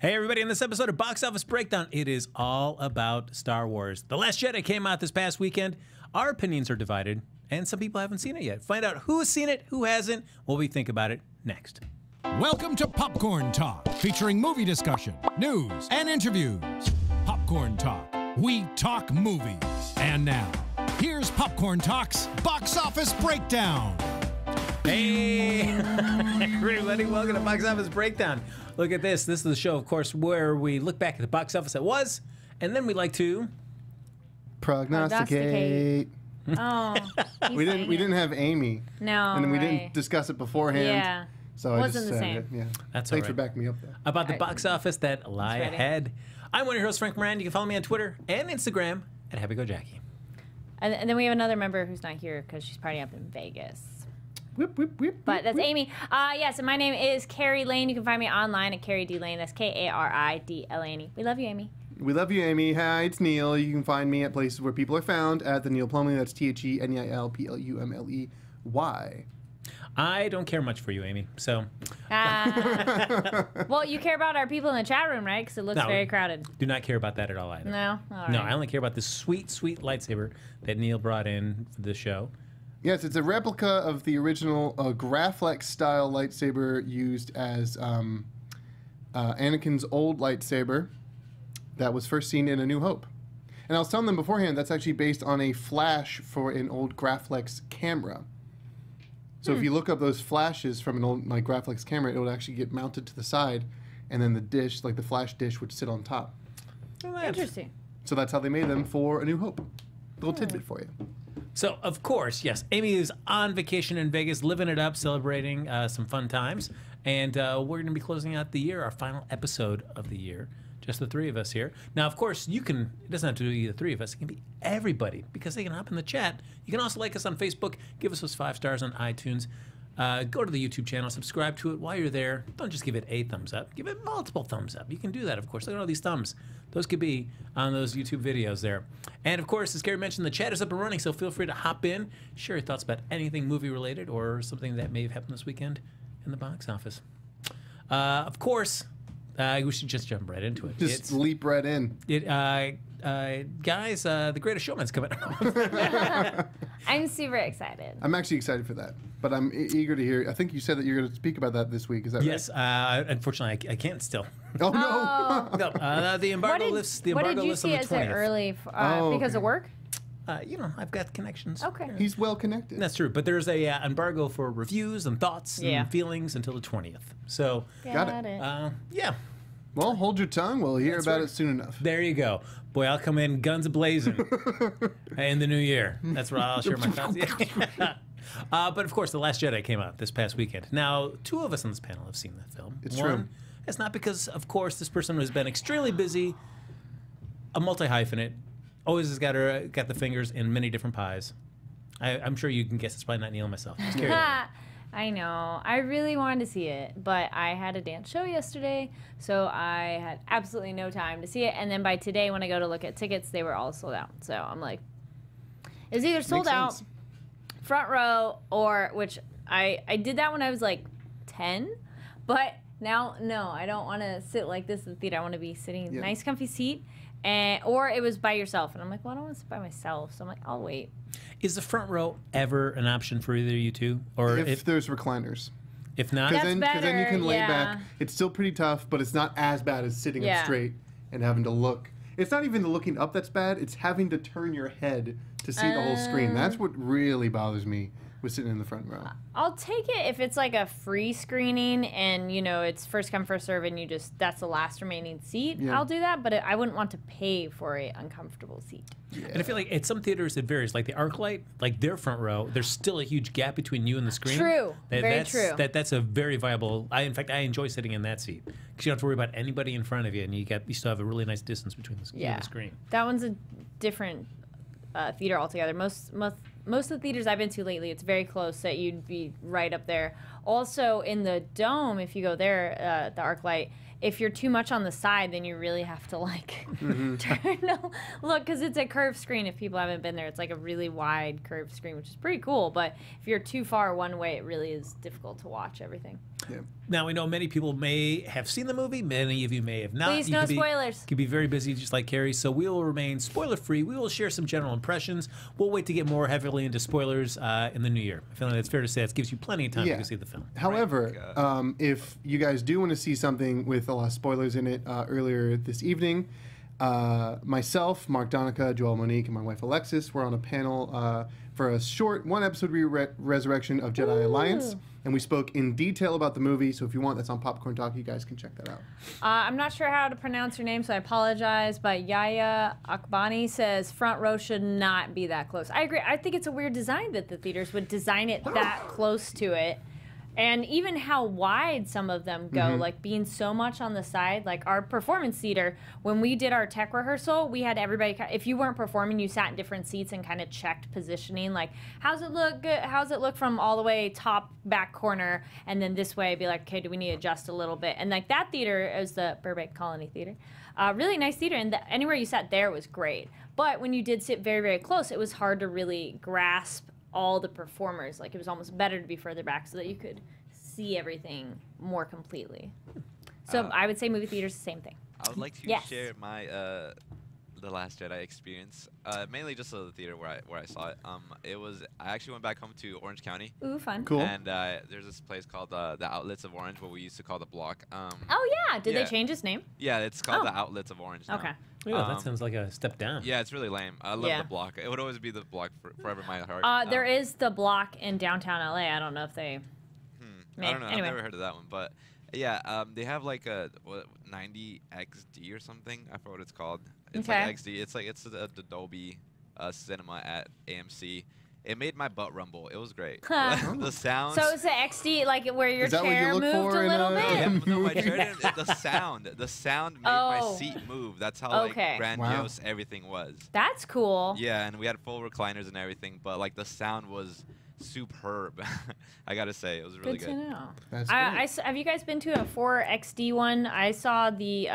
Hey everybody, in this episode of Box Office Breakdown, it is all about Star Wars. The Last Jedi came out this past weekend. Our opinions are divided, and some people haven't seen it yet. Find out who has seen it, who hasn't, what we think about it next. Welcome to Popcorn Talk, featuring movie discussion, news, and interviews. Popcorn Talk, we talk movies. And now, here's Popcorn Talk's Box Office Breakdown. Hey everybody, welcome to Box Office Breakdown. Look at this. This is the show, of course, where we look back at the box office that was, and then we like to prognosticate. Oh, we didn't have Amy. No, and we right. didn't discuss it beforehand. Yeah, so wasn't I just the said same. it. Yeah, That's thanks all for right. backing me up there. about the box office that lie ready. ahead. I'm one of your hosts, Frank Moran. You can follow me on Twitter and Instagram at HappyGoJackie. And then we have another member who's not here because she's partying up in Vegas. Whip, whip, whip. But that's whip. Amy. Yes, and my name is Kari Lane. You can find me online at Kari D Lane. That's Karidlane. We love you, Amy. We love you, Amy. Hi, it's Neil. You can find me at places where people are found at the Neil Plumley. That's TheNeilPlumley. I don't care much for you, Amy. So Well, you care about our people in the chat room, right? Because it looks No. very crowded. do not care about that at all either. No? All right. No, I only care about this sweet, sweet lightsaber that Neil brought in for the show. Yes, it's a replica of the original Graflex-style lightsaber used as Anakin's old lightsaber that was first seen in A New Hope. And I was telling them beforehand, that's actually based on a flash for an old Graflex camera. So if you look up those flashes from an old Graflex camera, it would actually get mounted to the side, and then the dish, like the flash dish, would sit on top. Interesting. So that's how they made them for A New Hope. Little tidbit for you. So, of course, yes, Amy is on vacation in Vegas, living it up, celebrating some fun times. And we're going to be closing out the year, our final episode of the year. Just the three of us here. Now, of course, you can, it doesn't have to be the three of us. It can be everybody because they can hop in the chat. You can also like us on Facebook. Give us those 5 stars on iTunes. Go to the YouTube channel. Subscribe to it while you're there. Don't just give it a thumbs up. Give it multiple thumbs up. You can do that, of course. Look at all these thumbs. Those could be on those YouTube videos there. And, of course, as Gary mentioned, the chat is up and running, so feel free to hop in, share your thoughts about anything movie-related or something that may have happened this weekend in the box office. Of course, we should just jump right into it. Just leap right in. Guys, The Greatest Showman's coming out. I'm super excited. I'm actually excited for that, but I'm eager to hear. I think you said that you're going to speak about that this week. Is that right? Yes, unfortunately, I can't still. Oh, no. No, the embargo lifts. The what embargo did you lifts on see the as 20th. it early Oh, because okay. of work? I've got connections. Okay. He's well connected. That's true, but there's a embargo for reviews and thoughts Yeah. and feelings until the 20th. So, Got it. yeah, Well, hold your tongue. We'll hear That's about right. it soon enough. there you go. Boy, I'll come in guns a-blazing in the new year. That's where I'll share my thoughts. But, of course, The Last Jedi came out this past weekend. Now, 2 of us on this panel have seen the film. It's One, true. it's not because, of course, this person has been extremely busy, a multi-hyphenate, always has got the fingers in many different pies. I'm sure you can guess it's probably not Neil and myself. Just carry on. I know. I really wanted to see it, but I had a dance show yesterday, so I had absolutely no time to see it. And then by today, when I go to look at tickets, they were all sold out. So I'm like, it's either sold Makes out, sense. front row, or, which I did that when I was like 10, but now, no, I don't want to sit like this in the theater. I want to be sitting in a nice, comfy seat. Or it was by yourself. And I'm like, well, I don't want to sit by myself. So I'm like, I'll wait. Is the front row ever an option for either of you two? Or If there's recliners. if not, That's Because then you better, can lay yeah. back. It's still pretty tough, but it's not as bad as sitting Yeah. up straight and having to look. It's not even the looking up that's bad. It's having to turn your head to see the whole screen. That's what really bothers me with sitting in the front row. I'll take it if it's like a free screening and, it's first come, first serve and that's the last remaining seat. Yeah. I'll do that, but I wouldn't want to pay for a uncomfortable seat. and I feel like at some theaters it varies. Like the ArcLight, like their front row, there's still a huge gap between you and the screen. True. Very true. That's a very viable. In fact, I enjoy sitting in that seat because you don't have to worry about anybody in front of you, and you still have a really nice distance between you and the screen. That one's a different theater altogether. Most of the theaters I've been to lately, it's very close that you'd be right up there. Also, in the dome, if you go there, the ArcLight, if you're too much on the side, then you really have to like look, because it's a curved screen. If people haven't been there, it's like a really wide curved screen, which is pretty cool. But if you're too far one way, it really is difficult to watch everything. Yeah. Now, we know many people may have seen the movie. Many of you may have not. Please, no spoilers. Could be very busy, just like Kari. So we will remain spoiler-free. We will share some general impressions. We'll wait to get more heavily into spoilers in the new year. I feel like it's fair to say that gives you plenty of time to go see the film. However, if you guys do want to see something with a lot of spoilers in it, earlier this evening, myself, Mark Donica, Joel Monique, and my wife Alexis were on a panel for a short one-episode resurrection of Jedi Alliance. And we spoke in detail about the movie, so if you want, that's on Popcorn Talk. You guys can check that out. I'm not sure how to pronounce her name, so I apologize, but Yaya Akbani says front row should not be that close. I agree. I think it's a weird design that the theaters would design it that close to it. And even how wide some of them go, like being so much on the side. Like our performance theater, when we did our tech rehearsal, we had everybody, if you weren't performing, you sat in different seats and kind of checked positioning. Like, how's it look good? How's it look from all the way top back corner? And then this way, be like, okay, do we need to adjust a little bit? And like that theater is the Burbank Colony Theater. Really nice theater. And anywhere you sat there was great. But when you did sit very, very close, it was hard to really grasp all the performers. Like, it was almost better to be further back so that you could see everything more completely. So I would say movie theater's the same thing. I would like to share my The Last Jedi experience, mainly just the theater where I saw it. I actually went back home to Orange County. Ooh, fun. Cool. And there's this place called the Outlets of Orange, what we used to call the Block. Oh yeah, did they change its name? Yeah, it's called the Outlets of Orange now. Okay. Yeah, that sounds like a step down. Yeah, it's really lame. I love the Block. It would always be the Block forever in my heart. There is the Block in downtown LA. I don't know if they... I don't know. Anyway. I've never heard of that one, but yeah, they have like a 90XD or something. I forgot what it's called. It's like XD. It's the Dolby cinema at AMC. It made my butt rumble. It was great. The sound. So it's the XD, like where your chair moved a little bit. Yeah, no, my chair didn't. The sound made my seat move. That's how like grandiose everything was. That's cool. Yeah, and we had full recliners and everything, but like the sound was superb. I gotta say, it was really good. Good to know. That's great. Have you guys been to a 4XD one? I saw the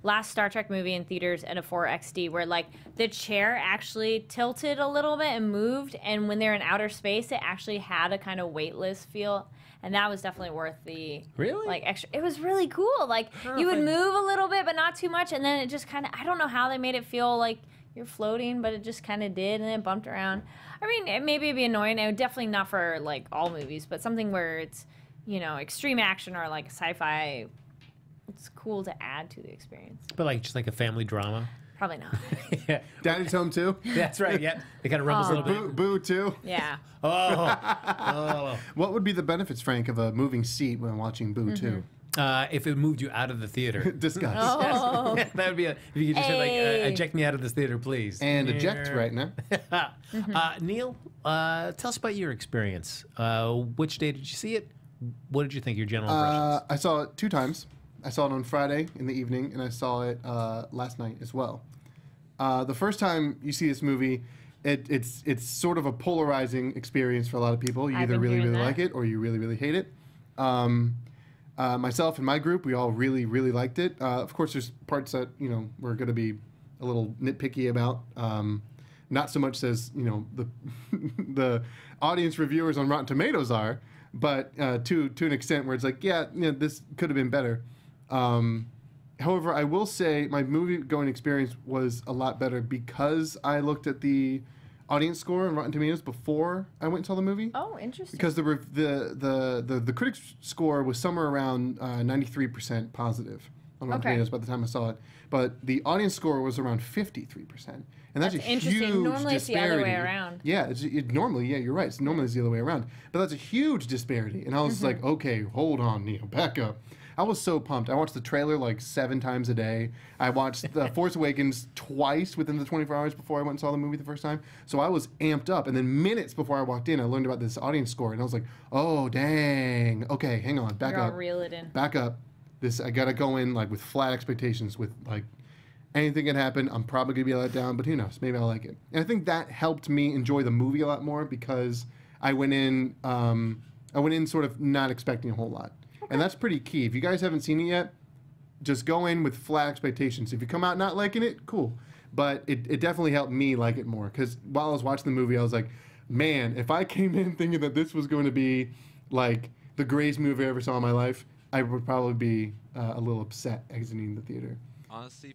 last Star Trek movie in theaters at a 4XD where like the chair actually tilted a little bit and moved, and when they're in outer space, it actually had a kind of weightless feel. And that was definitely worth the like extra. It was really cool. Like you would move a little bit, but not too much, and then it just kind of, I don't know how they made it feel like you're floating, but it just kind of did, and it bumped around. I mean, it maybe it'd be annoying. It would definitely not for like all movies, but something where it's, you know, extreme action or like sci-fi. It's cool to add to the experience. But like just like a family drama. Probably not. Yeah. Daddy's Home too? That's right. Yeah, it kind of rumbles a little bit. Boo too? Yeah. What would be the benefits, Frank, of a moving seat when watching Boo too? If it moved you out of the theater. Discuss. Oh. That would be if you could just say like, eject me out of this theater, please. And eject right now. Neil, tell us about your experience. Which day did you see it? What did you think? Your general impressions? I saw it 2 times. I saw it on Friday in the evening, and I saw it last night as well. The first time you see this movie, it's sort of a polarizing experience for a lot of people. You either really, really like it or you really, really hate it. Myself and my group, we all really, really liked it. Of course, there's parts that, you know, we're going to be a little nitpicky about. Not so much as, you know, the audience reviewers on Rotten Tomatoes are, but to an extent where it's like, yeah, you know, this could have been better. However, I will say my movie-going experience was a lot better because I looked at the audience score on Rotten Tomatoes before I went and saw the movie. Oh, interesting. Because the critics score was somewhere around 93% positive on Rotten Tomatoes by the time I saw it, but the audience score was around 53%, and that's a interesting. huge Normally disparity. it's the other way around. Yeah, normally, yeah, you're right. Normally it's the other way around, but that's a huge disparity. And I was like, okay, hold on, Neil, back up. I was so pumped. I watched the trailer like 7 times a day. I watched The Force Awakens twice within the 24 hours before I went and saw the movie the first time. So I was amped up. And then minutes before I walked in, I learned about this audience score. And I was like, oh, dang. Okay, hang on. Back up. Reel it in. Back up. I got to go in like with flat expectations with like anything can happen. I'm probably going to be let down, but who knows? Maybe I'll like it. And I think that helped me enjoy the movie a lot more because I went in I went in sort of not expecting a whole lot. Okay. And that's pretty key. If you guys haven't seen it yet, just go in with flat expectations. If you come out not liking it, cool. But it definitely helped me like it more. Because while I was watching the movie, I was like, man, if I came in thinking that this was going to be like the greatest movie I ever saw in my life, I would probably be a little upset exiting the theater. Honestly,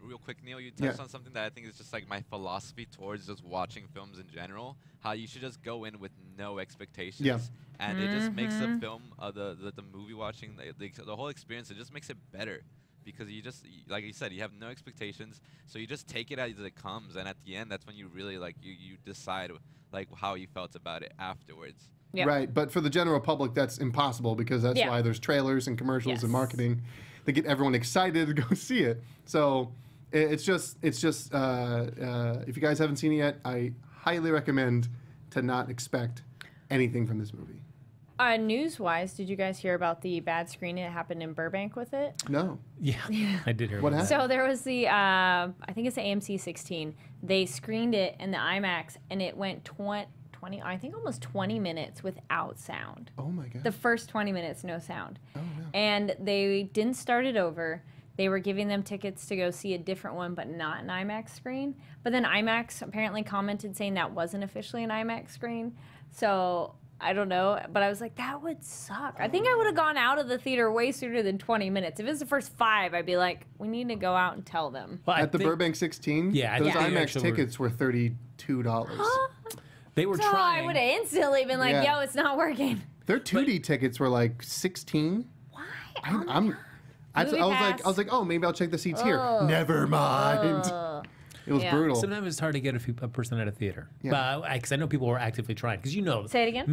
real quick, Neil, you touched on something that I think is just like my philosophy towards just watching films in general. How you should just go in with no expectations. Yeah. And it just makes the film, the movie watching, the whole experience, it just makes it better. Because you just, like you said, you have no expectations, so you just take it as it comes, and at the end, that's when you really, like, you decide, like, how you felt about it afterwards. Yep. Right, but for the general public, that's impossible, because that's why there's trailers and commercials and marketing that get everyone excited to go see it. So it's just if you guys haven't seen it yet, I highly recommend to not expect anything from this movie. News-wise, did you guys hear about the bad screening that happened in Burbank with it? No. Yeah, I did hear what about happened? So there was the, I think it's the AMC 16. They screened it in the IMAX, and it went 20, I think almost 20 minutes without sound. Oh, my God. The first 20 minutes, no sound. Oh, no. And they didn't start it over. They were giving them tickets to go see a different one, but not an IMAX screen. But then IMAX apparently commented saying that wasn't officially an IMAX screen. So I don't know, but I was like, that would suck. I think I would have gone out of the theater way sooner than 20 minutes. If it was the first 5, I'd be like, we need to go out and tell them. Well, At the Burbank 16, those IMAX tickets were $32. They were So trying. I would have instantly been like, yo, it's not working. Their 2D tickets were like $16. Why? I was like, oh, maybe I'll check the seats here. Never mind. It was brutal. Sometimes it's hard to get a person at a theater. Yeah. Because I know people were actively trying. Because Say it again?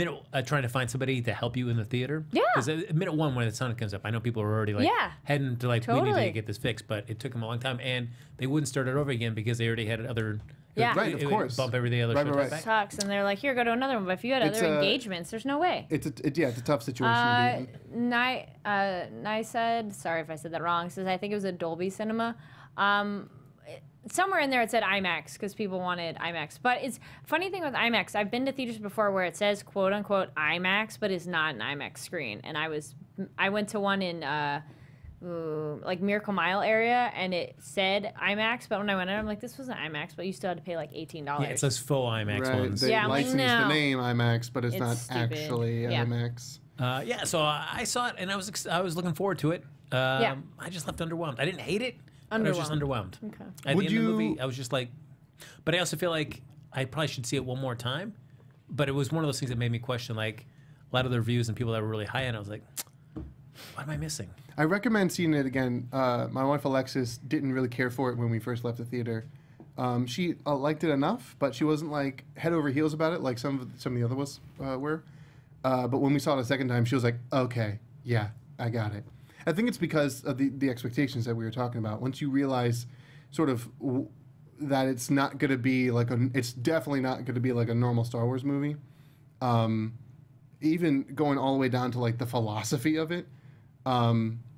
Trying to find somebody to help you in the theater. Yeah. Because minute 1 when the sound comes up, I know people were already like heading to like, we need to get this fixed. But it took them a long time. And they wouldn't start it over again because they already had other... Yeah. Right, of course. Bump every other show right. back. Sucks. And they're like, here, go to another one. But if you had other engagements, there's no way. It's a tough situation. Nye said, sorry if I said that wrong, says I think it was a Dolby Cinema. Somewhere in there it said IMAX because people wanted IMAX. But it's funny thing with IMAX, I've been to theaters before where it says quote unquote IMAX, but it's not an IMAX screen. And I went to one in like Miracle Mile area and it said IMAX, but when I went in, I'm like, this wasn't IMAX, but you still had to pay like $18. Yeah, it's those faux IMAX ones. They I'm like, licensed the name IMAX, but it's not stupid. actually IMAX. So I saw it and I was looking forward to it. I just left underwhelmed. I didn't hate it. I was just underwhelmed. Okay. At the end of the movie, I was just like, but I also feel like I probably should see it one more time. But it was one of those things that made me question, like, a lot of the reviews and people that were really high end. I was like, what am I missing? I recommend seeing it again. My wife Alexis didn't really care for it when we first left the theater. She liked it enough, but she wasn't like head over heels about it like some of the other ones were. But when we saw it a second time, she was like, okay, yeah, I got it. I think it's because of the expectations that we were talking about. Once you realize sort of that it's not going to be like it's definitely not going to be like a normal Star Wars movie. Even going all the way down to like the philosophy of it, the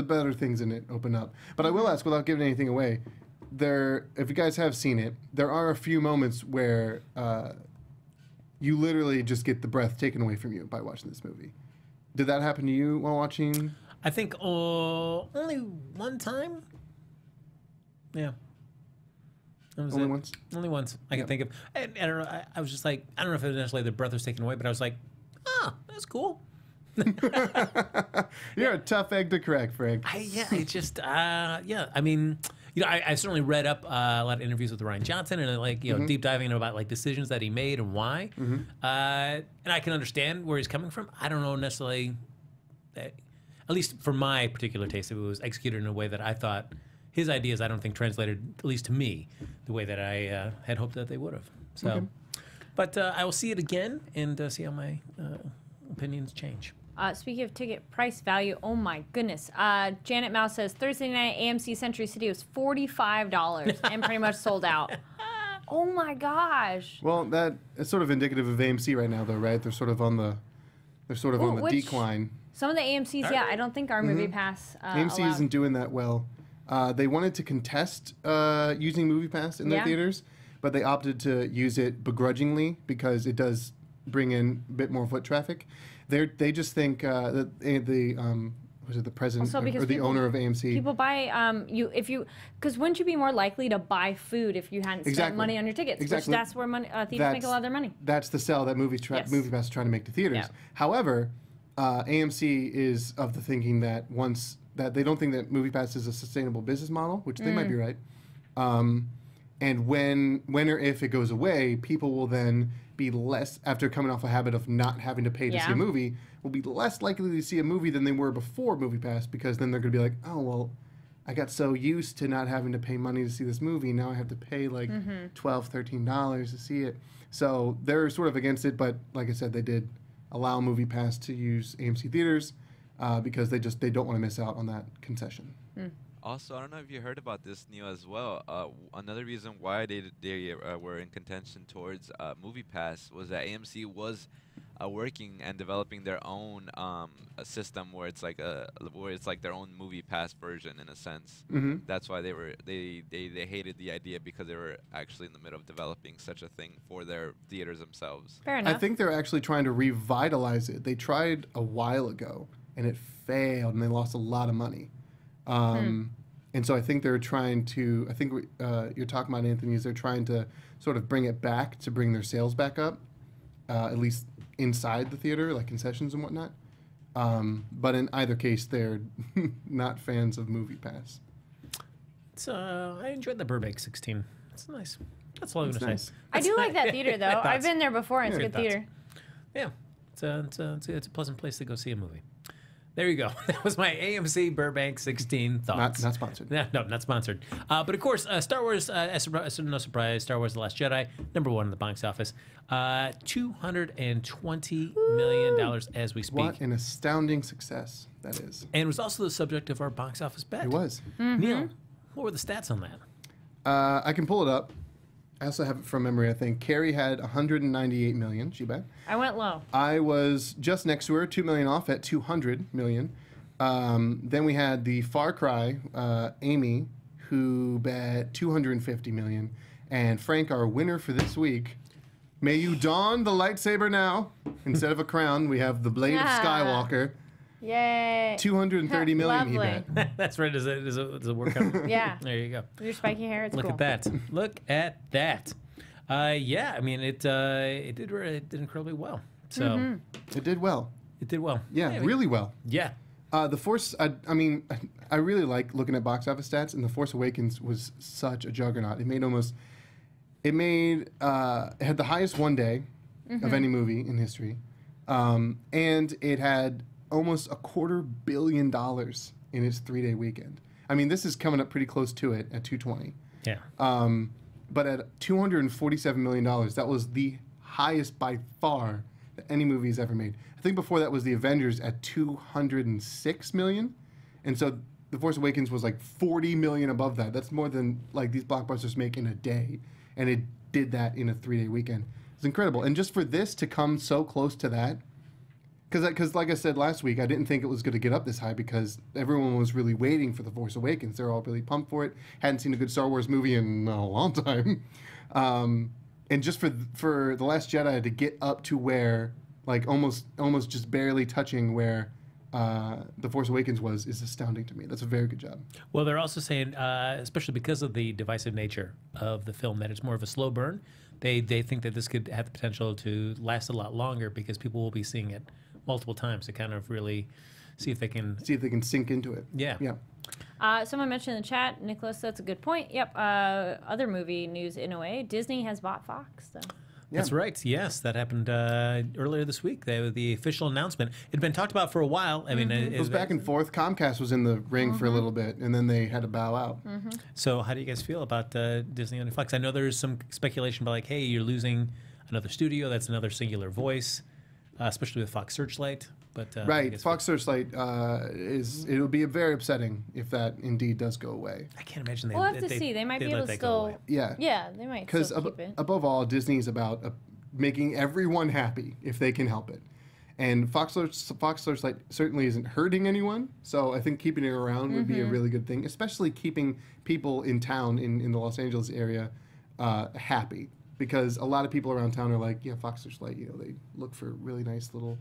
better things in it open up. But I will ask, without giving anything away, if you guys have seen it, there are a few moments where you literally just get the breath taken away from you by watching this movie. Did that happen to you while watching? I think only one time. Yeah. Only once? Only once. I can think of. I don't know. I was just like, I don't know if it was necessarily the breath was taken away, but I was like, that's cool. You're a tough egg to crack, Frank. I mean, I certainly read up a lot of interviews with Rian Johnson and deep diving about like decisions that he made and why. And I can understand where he's coming from. I don't know necessarily, at least for my particular taste, if it was executed in a way that I thought his ideas, I don't think translated, at least to me, the way that I had hoped that they would have. So, but I will see it again and see how my opinions change. Speaking of ticket price value, oh my goodness. Janet Mouse says Thursday night AMC Century City was $45 and pretty much sold out. Oh my gosh. Well, that is sort of indicative of AMC right now, though, right? They're sort of on the decline. Some of the AMCs, I don't think our movie pass. AMC allowed. isn't doing that well. They wanted to contest using Movie Pass in their theaters, but they opted to use it begrudgingly because it does bring in a bit more foot traffic. They just think that was it the president or the owner of AMC? People buy because wouldn't you be more likely to buy food if you hadn't spent money on your tickets? Exactly. Which that's where theaters make a lot of their money. That's the sell that MoviePass is trying to make to theaters. Yeah. However, AMC is of the thinking that they don't think that MoviePass is a sustainable business model, which they might be right. And when or if it goes away, people will then be less, after coming off a habit of not having to pay to see a movie, will be less likely to see a movie than they were before MoviePass, because then they're going to be like, oh, well, I got so used to not having to pay money to see this movie. Now I have to pay like $12, $13 to see it. So they're sort of against it, but like I said, they did allow MoviePass to use AMC theaters because they don't want to miss out on that concession. Also, I don't know if you heard about this, Neil, as well. Another reason why they were in contention towards MoviePass was that AMC was working and developing their own a system where it's like their own MoviePass version in a sense. That's why they hated the idea, because they were actually in the middle of developing such a thing for their theaters themselves. Fair enough. I think they're actually trying to revitalize it. They tried a while ago and it failed, and they lost a lot of money. And so I think they're trying to, I think you're talking about, Anthony, is they're trying to sort of bring it back to bring their sales back up, at least inside the theater, like concessions and whatnot. But in either case, they're not fans of MoviePass. I enjoyed the Burbank 16. It's nice. That's all I'm going to say. I do like that theater, though. I've been there before, and it's a good theater. Yeah. It's a pleasant place to go see a movie. There you go. That was my AMC Burbank 16 thoughts. Not sponsored. No, not sponsored. But of course, Star Wars, no surprise, Star Wars The Last Jedi, #1 in the box office. $220 million as we speak. What an astounding success that is. And it was also the subject of our box office bet. It was. Neil, what were the stats on that? I can pull it up. I also have it from memory, I think. Kari had 198 million, she bet. I went low. I was just next to her, 2 million off at 200 million. Then we had the Far Cry, Amy, who bet 250 million. And Frank, our winner for this week, may you don the lightsaber now. Instead of a crown, we have the Blade of Skywalker. Yay. 230 million he Lovely. bet. That's right. Does it work out? Yeah. There you go. With your spiky hair, it's Look cool. at that. Look at that. Yeah, I mean, it did incredibly well. So It did well. it did well. Yeah, really well. Yeah. The Force, I really like looking at box office stats, and The Force Awakens was such a juggernaut. It had the highest one day of any movie in history, and it had almost $250 million in its 3-day weekend. I mean, this is coming up pretty close to it at 220. Yeah. But at $247 million, that was the highest by far that any movie has ever made. I think before that was The Avengers at $206 million. And so The Force Awakens was like 40 million above that. That's more than like these blockbusters make in a day. And it did that in a 3-day weekend. It's incredible. And just for this to come so close to that, because like I said last week, I didn't think it was going to get up this high because everyone was really waiting for The Force Awakens. They're all really pumped for it. Hadn't seen a good Star Wars movie in a long time. And just for The Last Jedi to get up to where, like almost just barely touching where The Force Awakens was, is astounding to me. That's a very good job. Well, they're also saying, especially because of the divisive nature of the film, that it's more of a slow burn. They think that this could have the potential to last a lot longer because people will be seeing it multiple times to kind of really see if they can sink into it. Yeah. Someone mentioned in the chat, Nicholas, that's a good point. Yep. Other movie news in a way. Disney has bought Fox, though. Yeah. That's right. Yes, that happened earlier this week. The official announcement. It had been talked about for a while. I mean, it was back and forth. Comcast was in the ring for a little bit, and then they had to bow out. So how do you guys feel about Disney owning Fox? I know there's some speculation about like, hey, you're losing another studio. That's another singular voice, especially with Fox Searchlight. But right, Fox Searchlight it'll be very upsetting if that indeed does go away. I can't imagine We'll have to see. They might be able to still. Yeah, they might still keep it. Above all, Disney is about making everyone happy if they can help it. And Fox Searchlight certainly isn't hurting anyone, so I think keeping it around would be a really good thing, especially keeping people in town in the Los Angeles area happy. Because a lot of people around town are like, yeah, Fox Searchlight, they look for really nice little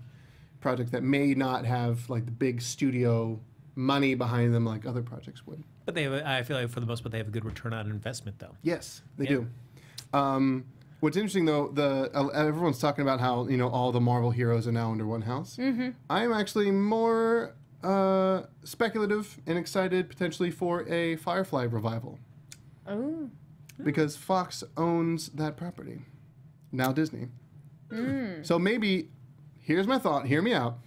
projects that may not have like the big studio money behind them like other projects would. But I feel like for the most part, they have a good return on investment, though. Yes, they do. What's interesting, though, everyone's talking about how all the Marvel heroes are now under one house. Mm-hmm. I am actually more speculative and excited potentially for a Firefly revival. Oh. Because Fox owns that property. Now Disney. So maybe, here's my thought, hear me out.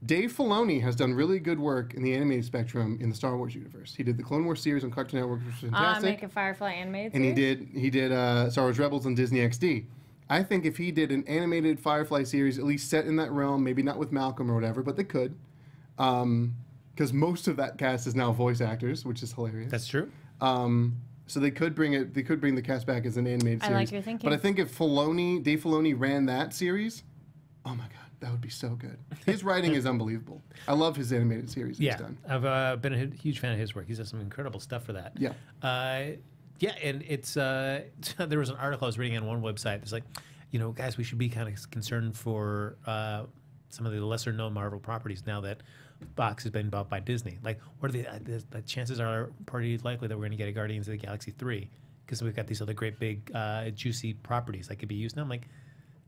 Dave Filoni has done really good work in the animated spectrum in the Star Wars universe. He did the Clone Wars series on Cartoon Network, which was fantastic. Make a Firefly animated series? And he did Star Wars Rebels on Disney XD. I think if he did an animated Firefly series, at least set in that realm, maybe not with Malcolm or whatever, but they could. Because most of that cast is now voice actors, which is hilarious. That's true. So they could bring the cast back as an animated series. I like your thinking. But I think if Dave Filoni ran that series, oh my God, that would be so good. His writing is unbelievable. I love his animated series he's done. I've been a huge fan of his work. He's done some incredible stuff for that. Yeah. And it's there was an article I was reading on one website. It's like, guys, we should be kind of concerned for some of the lesser known Marvel properties now that Fox has been bought by Disney. Like, what are the chances are pretty likely that we're going to get a Guardians of the Galaxy 3 because we've got these other great big juicy properties that could be used now. I'm like,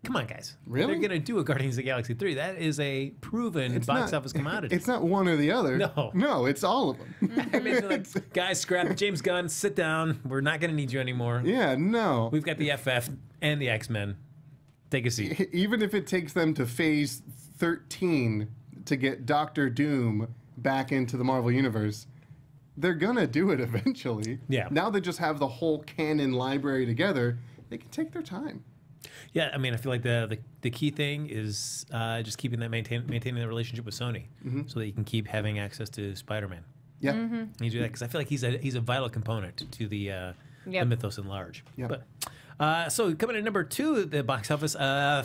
come on, guys. Really? They're going to do a Guardians of the Galaxy 3. That is a proven box office commodity. It's not one or the other. No, it's all of them. I mean, like, guys, scrap James Gunn, sit down. We're not going to need you anymore. Yeah, no. We've got the FF and the X-Men. Take a seat. Even if it takes them to phase 13 to get Doctor Doom back into the Marvel Universe, they're going to do it eventually. Yeah. Now they just have the whole canon library together. They can take their time. Yeah, I mean, I feel like the key thing is just keeping that maintaining the relationship with Sony, so that you can keep having access to Spider-Man. Yeah, and you do that because I feel like he's a vital component to the mythos in large. Yep. But so coming in number 2, the box office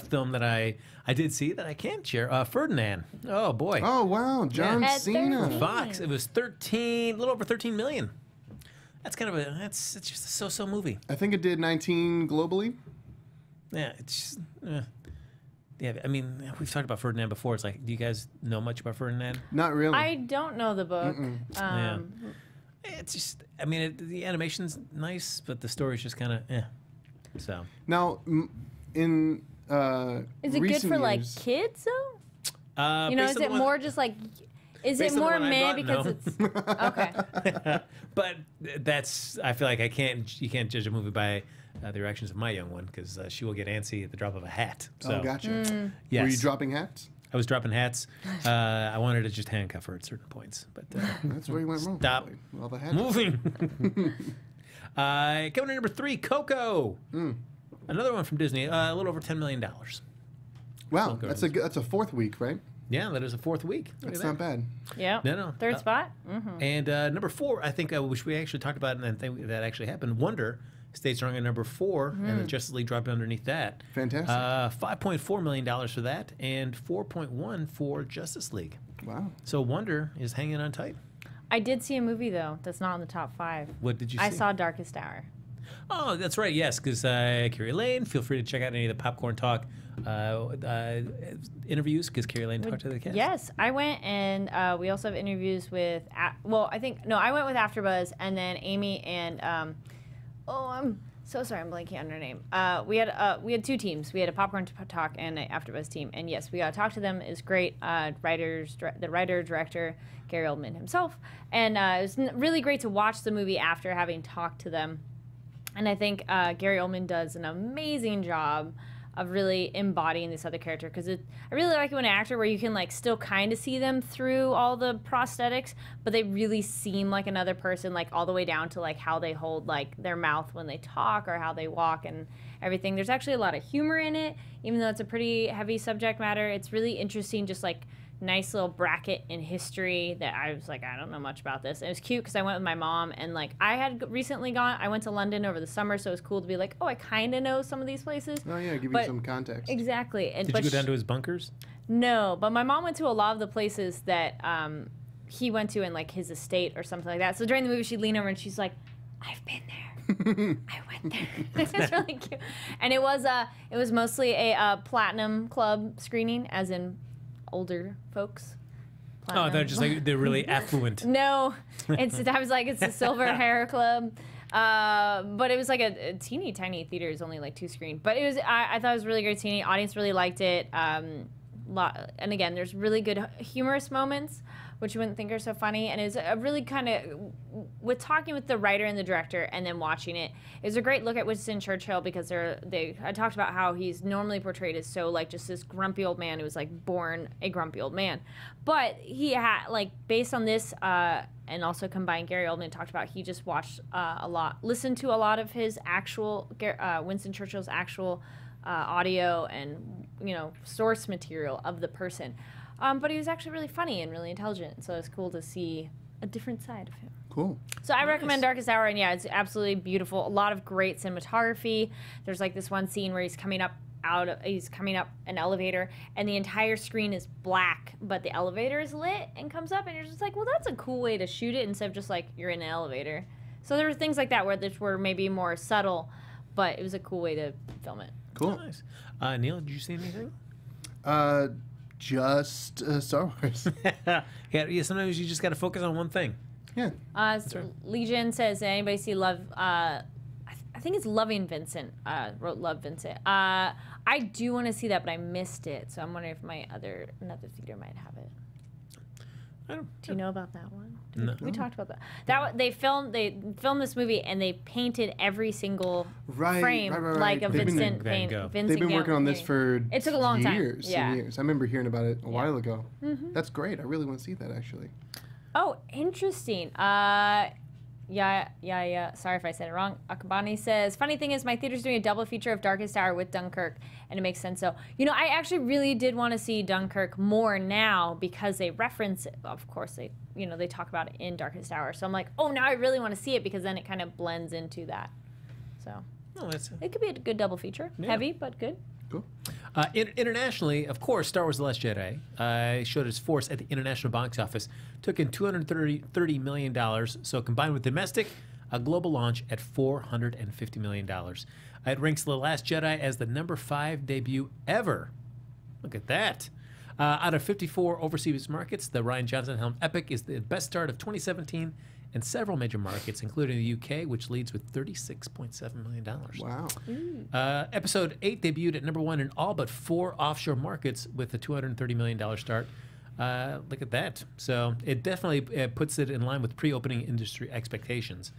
film that I did see that I can't share, Ferdinand. Oh boy. Oh wow, John Cena. Fox. It was a little over 13 million. That's kind of it's just a so-so movie. I think it did 19 globally. Yeah, it's yeah. I mean, we've talked about Ferdinand before. It's like, do you guys know much about Ferdinand? Not really. I don't know the book. Yeah. It's just, I mean, the animation's nice, but the story's just kind of So now, in is it good for like kids though? Is it more just like? Is it more meh because it's okay? But I feel like you can't judge a movie by the reactions of my young one because she will get antsy at the drop of a hat. So, oh, gotcha. Yes. Were you dropping hats? I was dropping hats. I wanted to just handcuff her at certain points, but that's where you went wrong. Stop all the hats. Moving. Coming to number 3, Coco. Another one from Disney. A little over $10 million. Wow, that's a fourth week, right? Yeah, that is a 4th week. That's not bad. Yeah. No. Third spot. And number 4, I think, which we actually talked about, and I think that actually happened. Wonder stayed strong at number 4, and the Justice League dropped underneath that. Fantastic. $5.4 million for that, and $4.1 for Justice League. Wow. So Wonder is hanging on tight. I did see a movie though that's not in the top 5. What did you see? I saw Darkest Hour. Oh, that's right. Yes, because Kari Lane. Feel free to check out any of the Popcorn Talk interviews because Kari Lane talked to the cast. Yes, I went, and we also have interviews with. I went with AfterBuzz, and then Amy and. I'm so sorry, I'm blanking on her name. We had 2 teams. We had a Popcorn Talk and an AfterBuzz team, and yes, we got to talk to them. It's great. The writer director Gary Oldman himself, and it was really great to watch the movie after having talked to them. And I think Gary Oldman does an amazing job of really embodying this other character because I really like it when an actor where you can like still kind of see them through all the prosthetics, but they really seem like another person, like all the way down to like how they hold like their mouth when they talk or how they walk and everything. There's actually a lot of humor in it, even though it's a pretty heavy subject matter. It's really interesting, just like nice little bracket in history that I was like, I don't know much about this. And it was cute because I went with my mom, and like I had recently I went to London over the summer, so it was cool to be like, oh, I kind of know some of these places. Oh yeah, give you some context. Exactly. Did you go down to his bunkers? No, but my mom went to a lot of the places that he went to in like his estate or something like that. So during the movie, she'd lean over and she's like, I've been there. I went there. It was really cute, and it was mostly a platinum club screening, as in older folks. Platinum. Oh, they're just like they're really affluent. No, I was like, it's a silver hair club. But it was like a teeny tiny theater. It was only like 2 screen. But it was I thought it was really great. Teeny audience really liked it. And again, there's really good humorous moments, which you wouldn't think are so funny. And it was a really kind of, with talking with the writer and the director and then watching it, it was a great look at Winston Churchill, because I talked about how he's normally portrayed as so like just this grumpy old man who was like born a grumpy old man. But he had, like, based on this, and also combined, Gary Oldman talked about he just watched listened to a lot of his actual, Winston Churchill's actual audio and, source material of the person. But he was actually really funny and really intelligent, so it's cool to see a different side of him. Cool. So I recommend Darkest Hour, and yeah, it's absolutely beautiful. A lot of great cinematography. There's like this one scene where he's coming up an elevator, and the entire screen is black, but the elevator is lit and comes up, and you're just like, well, that's a cool way to shoot it instead of just like you're in an elevator. So there were things like that where this were maybe more subtle, but it was a cool way to film it. Cool. Nice. Neil, did you see anything? Just Star Wars. Yeah, sometimes you just got to focus on one thing. Yeah. Legion says, did anybody see Love? I think it's Loving Vincent. Wrote Love Vincent. I do want to see that, but I missed it. So I'm wondering if another theater might have it. Do you know about that one? No. We talked about that. They filmed this movie, and they painted every single frame like a Vincent paint. They've been working on this for it took a long time. Years. I remember hearing about it a while ago. Mm-hmm. That's great. I really want to see that, actually. Oh, interesting. Yeah. Sorry if I said it wrong. Akabani says, funny thing is my theater's doing a double feature of Darkest Hour with Dunkirk, and it makes sense. So, I actually really did want to see Dunkirk more now, because they reference it. Of course, they talk about it in Darkest Hour. So I'm like, oh, now I really want to see it, because then it kind of blends into that. So it could be a good double feature. Yeah. Heavy, but good. Cool. Internationally, of course, Star Wars The Last Jedi showed its force at the international box office, took in $230 million, so combined with domestic, a global launch at $450 million. It ranks The Last Jedi as the number 5 debut ever. Look at that. Out of 54 overseas markets, the Rian Johnson-helmed epic is the best start of 2017 in several major markets, including the UK, which leads with $36.7 million. Wow. Episode 8 debuted at number 1 in all but 4 offshore markets with a $230 million start. Look at that. So it definitely puts it in line with pre-opening industry expectations.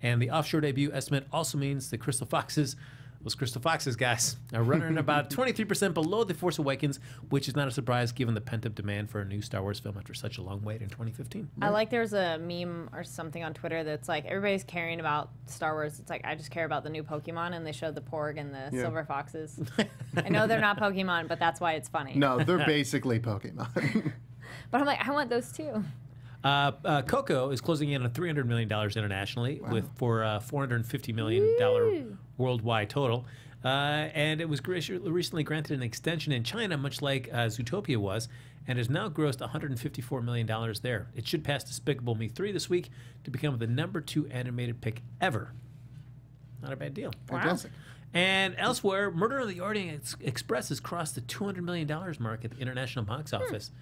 And the offshore debut estimate also means the Crystal Foxes, those Crystal Foxes, guys, are running about 23% below The Force Awakens, which is not a surprise given the pent-up demand for a new Star Wars film after such a long wait in 2015. I like there's a meme or something on Twitter that's like, everybody's caring about Star Wars. It's like, I just care about the new Pokemon, and they showed the Porg and the Silver Foxes. I know they're not Pokemon, but that's why it's funny. No, they're basically Pokemon. But I'm like, I want those too. Coco is closing in on $300 million internationally, for $450 million worldwide total. And it was recently granted an extension in China, much like Zootopia was, and has now grossed $154 million there. It should pass Despicable Me 3 this week to become the number 2 animated pick ever. Not a bad deal. Fantastic. Wow. And elsewhere, Murder on the Orient Express has crossed the $200 million mark at the international box office.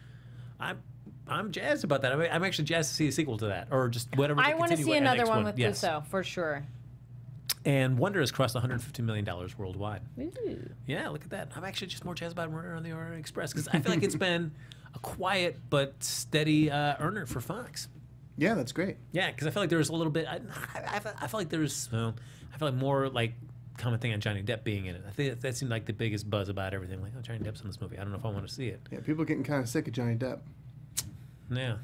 I'm jazzed about that. I'm actually jazzed to see a sequel to that, or just whatever. I want to see another one with Uso, for sure. And Wonder has crossed $150 million worldwide. Ooh. Yeah, look at that. I'm actually just more jazzed about Murder on the Orient Express, because I feel like it's been a quiet but steady earner for Fox. Yeah, that's great. Yeah, because I feel like there's a little bit. I feel like there's. I feel like more like commenting on Johnny Depp being in it. I think that seemed like the biggest buzz about everything. Like, oh, Johnny Depp's in this movie. I don't know if I want to see it. Yeah, people are getting kind of sick of Johnny Depp. Yeah,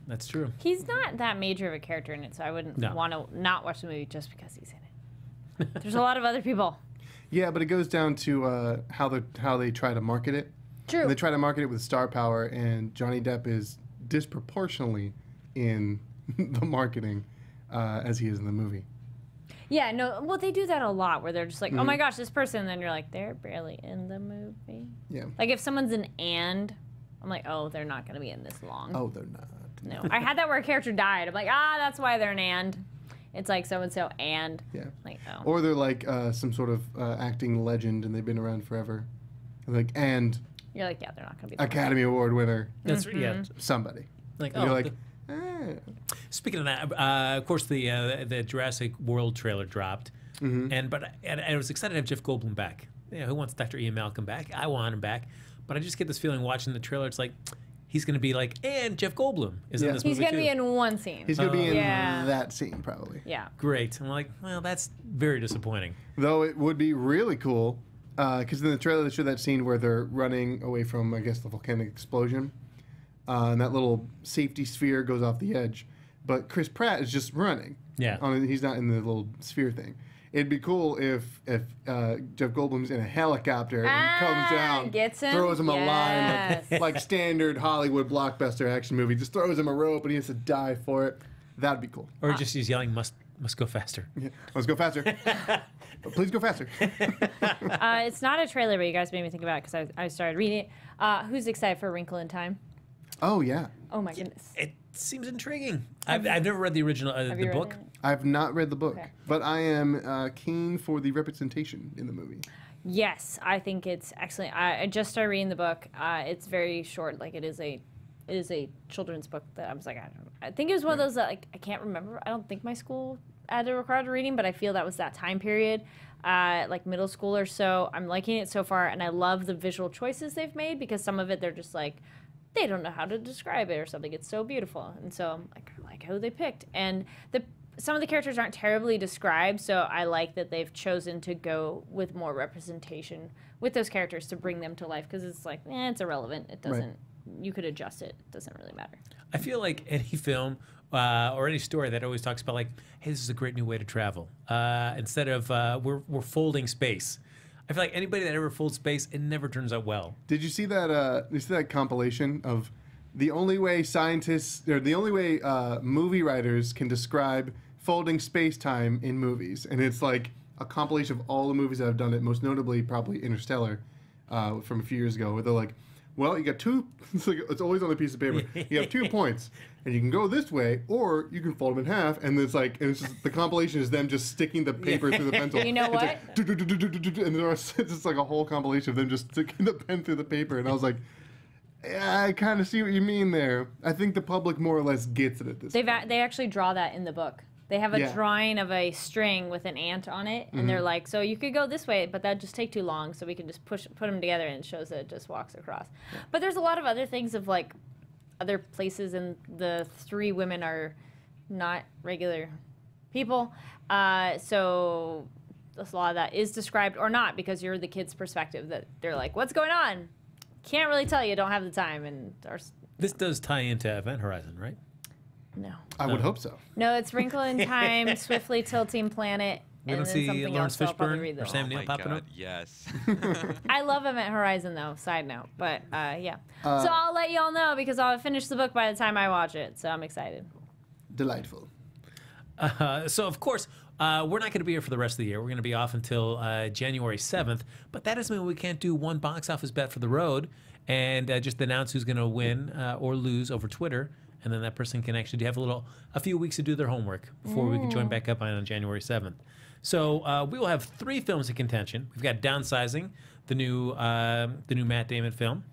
that's true. He's not that major of a character in it, so I wouldn't want to not watch the movie just because he's in it. There's a lot of other people. Yeah, but it goes down to how they try to market it. True. And they try to market it with star power, and Johnny Depp is disproportionately in the marketing as he is in the movie. Yeah, no, well, they do that a lot, where they're just like, oh my gosh, this person, and then you're like, they're barely in the movie. Yeah. Like, if someone's an and, I'm like, oh, they're not going to be in this long. Oh, they're not. No. I had that where a character died. I'm like, that's why they're an and. It's like so-and-so and, like, oh. Or they're like some sort of acting legend and they've been around forever. Like, and... You're like, yeah, they're not going to be... Academy Award winner. That's Somebody. Like, and you're like, Speaking of that, of course, the Jurassic World trailer dropped. And I was excited to have Jeff Goldblum back. Who wants Dr. Ian Malcolm back? I want him back. But I just get this feeling watching the trailer, it's like... He's going to be like, and Jeff Goldblum is in this movie, He's going to be in one scene. He's going to be in that scene, probably. Yeah. Great. I'm like, well, that's very disappointing. Though it would be really cool, because in the trailer they show that scene where they're running away from, I guess, the volcanic explosion. And that little safety sphere goes off the edge. But Chris Pratt is just running. Yeah. He's not in the little sphere thing. It'd be cool if Jeff Goldblum's in a helicopter and comes down, gets him, throws him a line, like standard Hollywood blockbuster action movie, just throws him a rope and he has to die for it. That'd be cool. Or just he's yelling, must go faster. Yeah. Let's go faster. Please go faster. It's not a trailer, but you guys made me think about it because I started reading it. Who's excited for A Wrinkle in Time? Oh, yeah. Oh, my goodness. It seems intriguing. I've never read the original, the book. I've not read the book, but I am keen for the representation in the movie. Yes, I think it's excellent. I just started reading the book. It's very short. Like, it is a children's book that I was like, I think it was one of those that, like, I can't remember. I don't think my school had to require reading, but I feel that was that time period, like middle school or so. I'm liking it so far, and I love the visual choices they've made because some of it they're just like, they don't know how to describe it or something. It's so beautiful. And so I'm like, I like who they picked. And some of the characters aren't terribly described, so I like that they've chosen to go with more representation with those characters to bring them to life because it's like, it's irrelevant. It doesn't, you could adjust it. It doesn't really matter. I feel like any film or any story that always talks about like, hey, this is a great new way to travel. Instead of we're folding space. I feel like anybody that ever folds space, it never turns out well. Did you see that? You see that compilation of the only way scientists or the only way movie writers can describe folding space-time in movies, and it's like a compilation of all the movies that have done it. Most notably, probably Interstellar from a few years ago, where they're like, well, you got two. It's always on a piece of paper. You have 2 points, and you can go this way, or you can fold them in half. And it's like, and it's just, the compilation is them just sticking the paper through the pencil. You know what? And it's just like a whole compilation of them just sticking the pen through the paper. And I was like, yeah, I kind of see what you mean there. I think the public more or less gets it at this point. They actually draw that in the book. They have a drawing of a string with an ant on it, and they're like, so you could go this way, but that'd just take too long, so we can just put them together, and it shows that it just walks across. Yeah. But there's a lot of other things of, like, other places, and the 3 women are not regular people, so a lot of that is described or not, because you're the kid's perspective, that they're like, what's going on? Can't really tell you, don't have the time. This does tie into Event Horizon, right? No. I would hope so. No, it's Wrinkle in Time, Swiftly Tilting Planet, we and don't then see something Lawrence else. Fishburne or Sam Neill popping up? Yes. I love Event Horizon, though, side note. But, yeah. So I'll let you all know because I'll finish the book by the time I watch it. So I'm excited. Delightful. So, of course, we're not going to be here for the rest of the year. We're going to be off until January 7th. But that doesn't mean we can't do one box office bet for the road and just announce who's going to win or lose over Twitter. And then that person can actually have a few weeks to do their homework before we can join back up on January 7th. So we will have 3 films in contention. We've got Downsizing, the new Matt Damon film,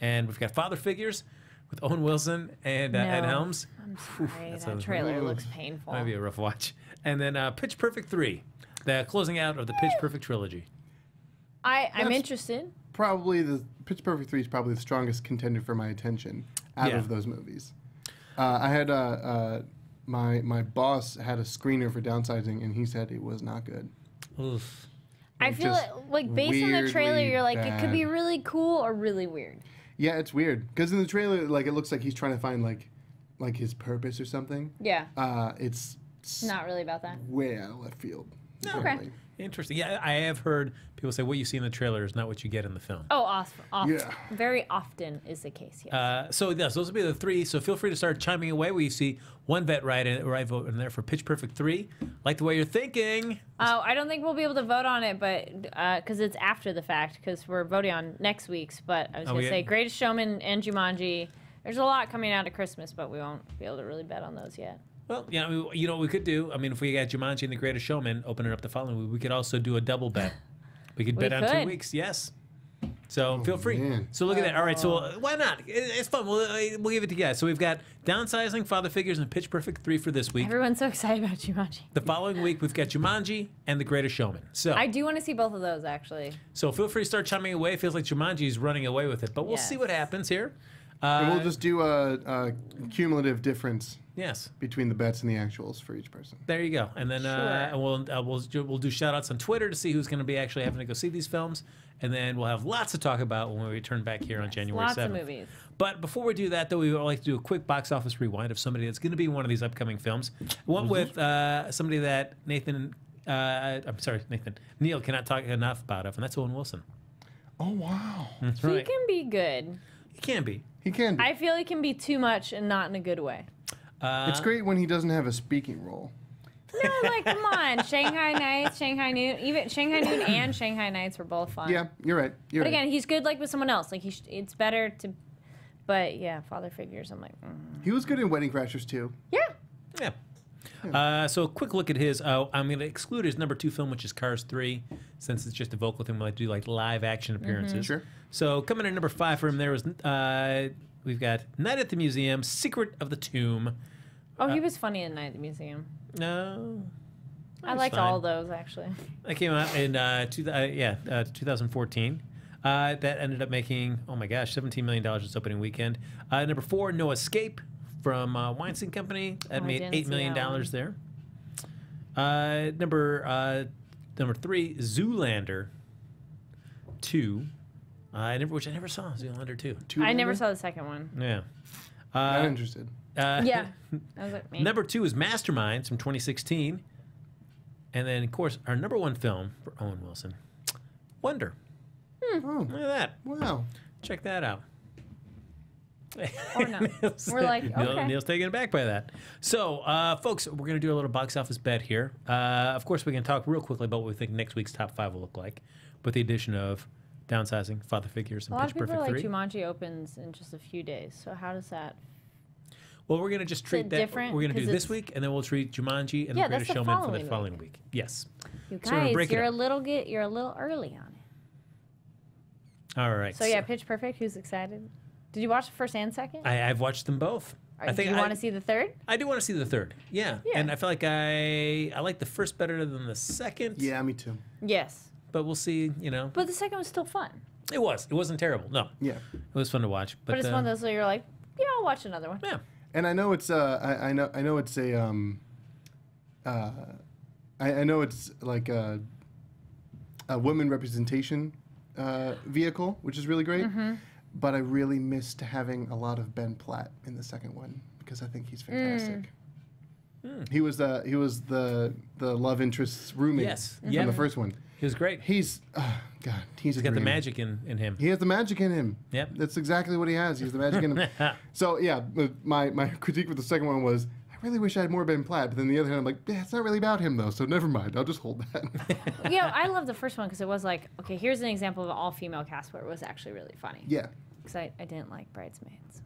and we've got Father Figures with Owen Wilson and Ed Helms. I'm sorry, that trailer looks painful. Might be a rough watch. And then Pitch Perfect 3, the closing out of the Pitch Perfect trilogy. I'm interested. Probably the Pitch Perfect 3 is probably the strongest contender for my attention out of those movies. I had my boss had a screener for Downsizing, and he said it was not good. Oof. I feel like based on the trailer, you're like, it could be really cool or really weird. Yeah, it's weird because in the trailer, like, it looks like he's trying to find like his purpose or something. Yeah. It's not really about that. Way out of left field. Okay. Interesting. Yeah, I have heard people say what you see in the trailer is not what you get in the film. Oh, often. Yeah. Very often is the case, yes. So, yes, those will be the 3. So feel free to start chiming away where you see one bet right vote in there for Pitch Perfect 3. Like the way you're thinking. Oh, I don't think we'll be able to vote on it, but because it's after the fact, because we're voting on next week's. But I was going to say Greatest Showman and Jumanji. There's a lot coming out at Christmas, but we won't be able to really bet on those yet. Well, yeah, you know what we could do? I mean, if we got Jumanji and The Greatest Showman opening up the following week, we could also do a double bet. We could bet on 2 weeks. Yes. So feel free. Man. So look at that. All right. So why not? It's fun. We'll give it to you guys. So we've got Downsizing, Father Figures, and Pitch Perfect 3 for this week. Everyone's so excited about Jumanji. The following week, we've got Jumanji and The Greatest Showman. So I do want to see both of those, actually. So feel free to start chiming away. It feels like Jumanji's running away with it, but we'll see what happens here. And we'll just do a cumulative difference. Yes. Between the bets and the actuals for each person. There you go. And then we'll do shout outs on Twitter to see who's going to be actually having to go see these films. And then we'll have lots to talk about when we return back here on January 7th. Lots of movies. But before we do that, though, we would like to do a quick box office rewind of somebody that's going to be in one of these upcoming films. One with somebody that Neil cannot talk enough about, and that's Owen Wilson. Oh, wow. That's He right. can be good. He can be. He can be. I feel he can be too much and not in a good way. It's great when he doesn't have a speaking role. No, like, come on. Shanghai Nights, Shanghai Noon. Even Shanghai Noon and Shanghai Nights were both fun. Yeah, you're right. But again, he's good like with someone else. Like it's better to. But yeah, Father Figures. I'm like. He was good in Wedding Crashers too. Yeah. So a quick look at his. I'm going to exclude his number 2 film, which is Cars 3, since it's just a vocal thing. We like to do like live action appearances. Sure. So coming in number 5 for him, there was we've got Night at the Museum, Secret of the Tomb. Oh, he was funny in Night at the Museum. No. I liked all those, actually. That came out in 2014. That ended up making, oh my gosh, $17 million its opening weekend. Number 4, No Escape from Weinstein Company. That made $8 million there. Number 3, Zoolander 2. Which I never saw, Zoolander 2. I never saw the second one. Yeah. Not interested. Yeah. I was like, Number 2 is Masterminds from 2016. And then, of course, our number 1 film for Owen Wilson, Wonder. Oh, Look at that. wow. Check that out. Or no. We're like, okay. Neil's taken aback by that. So, folks, we're going to do a little box office bet here. Of course, we can talk real quickly about what we think next week's top 5 will look like, with the addition of Downsizing, Father Figures, and Pitch Perfect 3. A lot of people are like, Jumanji opens in just a few days. So how does that... Well, we're going to just treat that. Different? We're going to do this week, and then we'll treat Jumanji and The Greatest Showman for the following week. Yes. You So guys, break it you're up. a little early on it. All right. So yeah, Pitch Perfect. Who's excited? Did you watch the first and second? I've watched them both. Do you want to see the third? I do want to see the third. Yeah. And I feel like I like the first better than the second. Yeah, me too. Yes. But we'll see, But the second was still fun. It was. It wasn't terrible. No. Yeah. It was fun to watch. But it's one of those where you're like, yeah, I'll watch another one. Yeah. And I know it's I know it's a I know it's like a women representation vehicle, which is really great. Mm-hmm. But I really missed having a lot of Ben Platt in the second one because I think he's fantastic. He was the love interest's roommate from the first one. He was great. He's He's got the magic in him. He has the magic in him. Yep. That's exactly what he has. He has the magic in him. So yeah, my critique with the second one was I really wish I had more Ben Platt, but then the other hand I'm like, yeah, it's not really about him though, so never mind. I'll just hold that. Yeah, I love the first one because it was like, okay, here's an example of an all-female cast where it was actually really funny. Yeah. Because I didn't like Bridesmaids.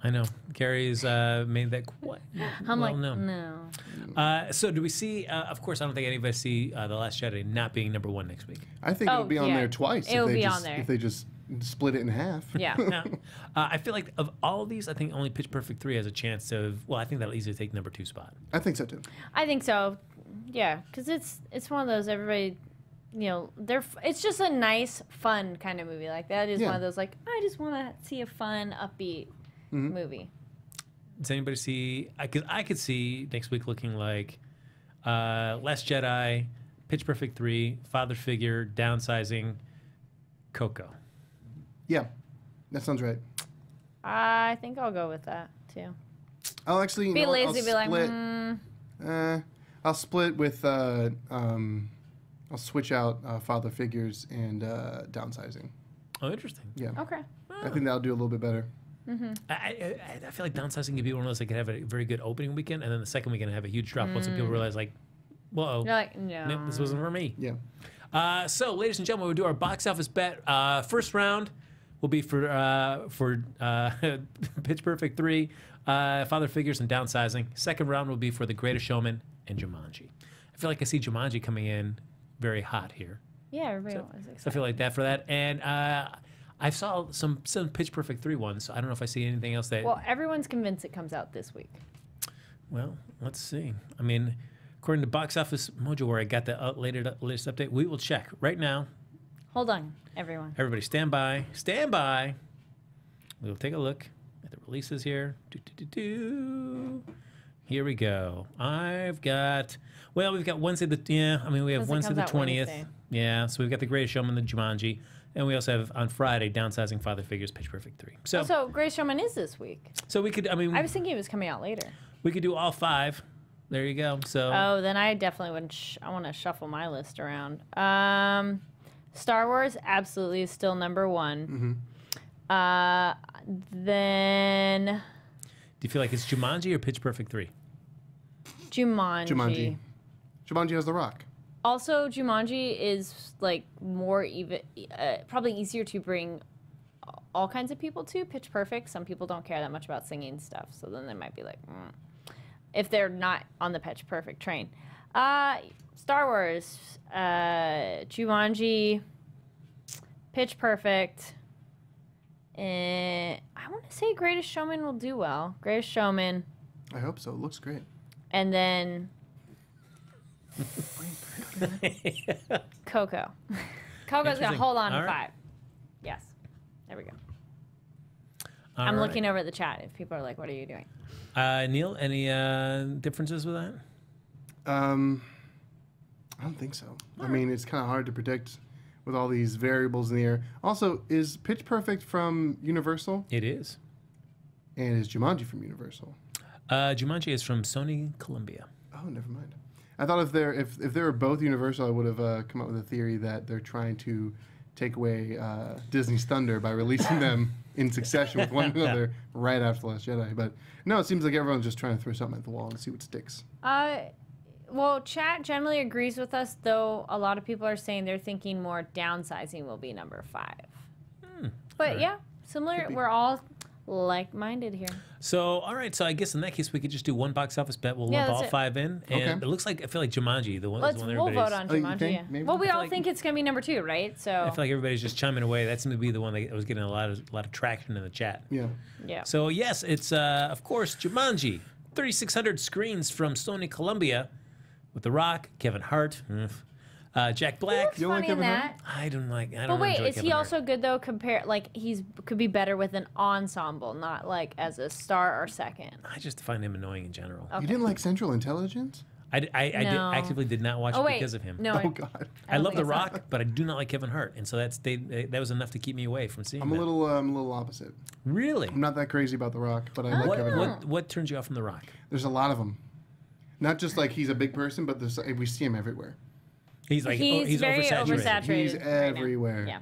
I know. Carrie's made that quite I'm well like, known. no. So do we see, of course, I don't think any of us see The Last Jedi not being number 1 next week. I think it'll be on there twice. It'll be on there. If they just split it in half. Yeah. No. I feel like of all of these, I think only Pitch Perfect 3 has a chance of, well, I think that'll easily take number 2 spot. I think so too. I think so. Yeah, because it's one of those everybody, it's just a nice, fun kind of movie. Like that is one of those like I just want to see a fun, upbeat movie. Does anybody see? I could see next week looking like Last Jedi, Pitch Perfect 3, Father Figure, Downsizing, Coco. Yeah, that sounds right. I think I'll go with that too. I'll actually be lazy, I'll be split, like, I'll split with I'll switch out Father Figures and Downsizing. Oh, interesting. Yeah. Okay. I think that'll do a little bit better. I feel like Downsizing could be one of those that could have a very good opening weekend, and then the second weekend have a huge drop once people realize, like, whoa, you're like, no, nope, this wasn't for me. Yeah. So, ladies and gentlemen, we'll do our box office bet. First round, will be for Pitch Perfect 3, Father Figures and Downsizing. Second round will be for The Greatest Showman and Jumanji. I feel like I see Jumanji coming in very hot here. Yeah, everybody was excited. So I feel like that for that. And I saw some Pitch Perfect 3 ones, so I don't know if I see anything else that... Well, everyone's convinced it comes out this week. Well, let's see. I mean, according to Box Office Mojo, where I got the latest update, we will check right now. Hold on, everyone. Everybody stand by. Stand by. We'll take a look at the releases here. Here we go. We've got Wednesday we have Wednesday the 20th. Yeah, so we've got The Greatest Showman, the Jumanji. And we also have on Friday, Downsizing, Father Figures, Pitch Perfect 3. So Greatest Showman is this week. So we could, I was thinking it was coming out later. We could do all 5. There you go. So. Oh, then I definitely would. I want to shuffle my list around. Star Wars absolutely is still number 1. Then. Do you feel like it's Jumanji or Pitch Perfect 3? Jumanji. Jumanji has The Rock. Also, Jumanji is like more even, probably easier to bring all kinds of people to. Pitch Perfect, some people don't care that much about singing stuff, so then they might be like, if they're not on the Pitch Perfect train. Star Wars, Jumanji, Pitch Perfect, I want to say Greatest Showman will do well. Greatest Showman. I hope so. It looks great. And then Coco. Coco's going to hold on to 5. Yes. There we go. I'm looking over at the chat if people are like, what are you doing? Neil, any differences with that? I don't think so. I mean, it's kind of hard to predict with all these variables in the air. Also, is Pitch Perfect from Universal? It is. And is Jumanji from Universal? Jumanji is from Sony Columbia. Oh, never mind. I thought if they were both Universal, I would have come up with a theory that they're trying to take away Disney's thunder by releasing them in succession with one another right after The Last Jedi. But no, it seems like everyone's just trying to throw something at the wall and see what sticks. Well, chat generally agrees with us, though a lot of people are saying they're thinking more Downsizing will be number 5. But right. Yeah, similar. We're all like-minded here. So, all right. So I guess in that case, we could just do one box office bet. We'll lump all 5 in. And it looks like, I feel like Jumanji, the one we'll vote on Jumanji. Well, we all think it's going to be number 2, right? So I feel like everybody's just chiming away. That seems to be the one that was getting a lot of traction in the chat. Yeah. So, yes, it's, of course, Jumanji. 3,600 screens from Sony Columbia with The Rock, Kevin Hart, Jack Black. He looks funny in that. I don't But wait, is he also good though? Could be better with an ensemble, not like as a star or second. I just find him annoying in general. Okay. You didn't like Central Intelligence? I actively did not watch it because of him. No, oh God! I love The Rock, but I do not like Kevin Hart, and so that was enough to keep me away from seeing. I'm a little opposite. Really? I'm not that crazy about The Rock, but I like Kevin Hart. What turns you off from The Rock? There's a lot of them. Not just like he's a big person, but we see him everywhere. He's very oversaturated. He's everywhere. Yeah.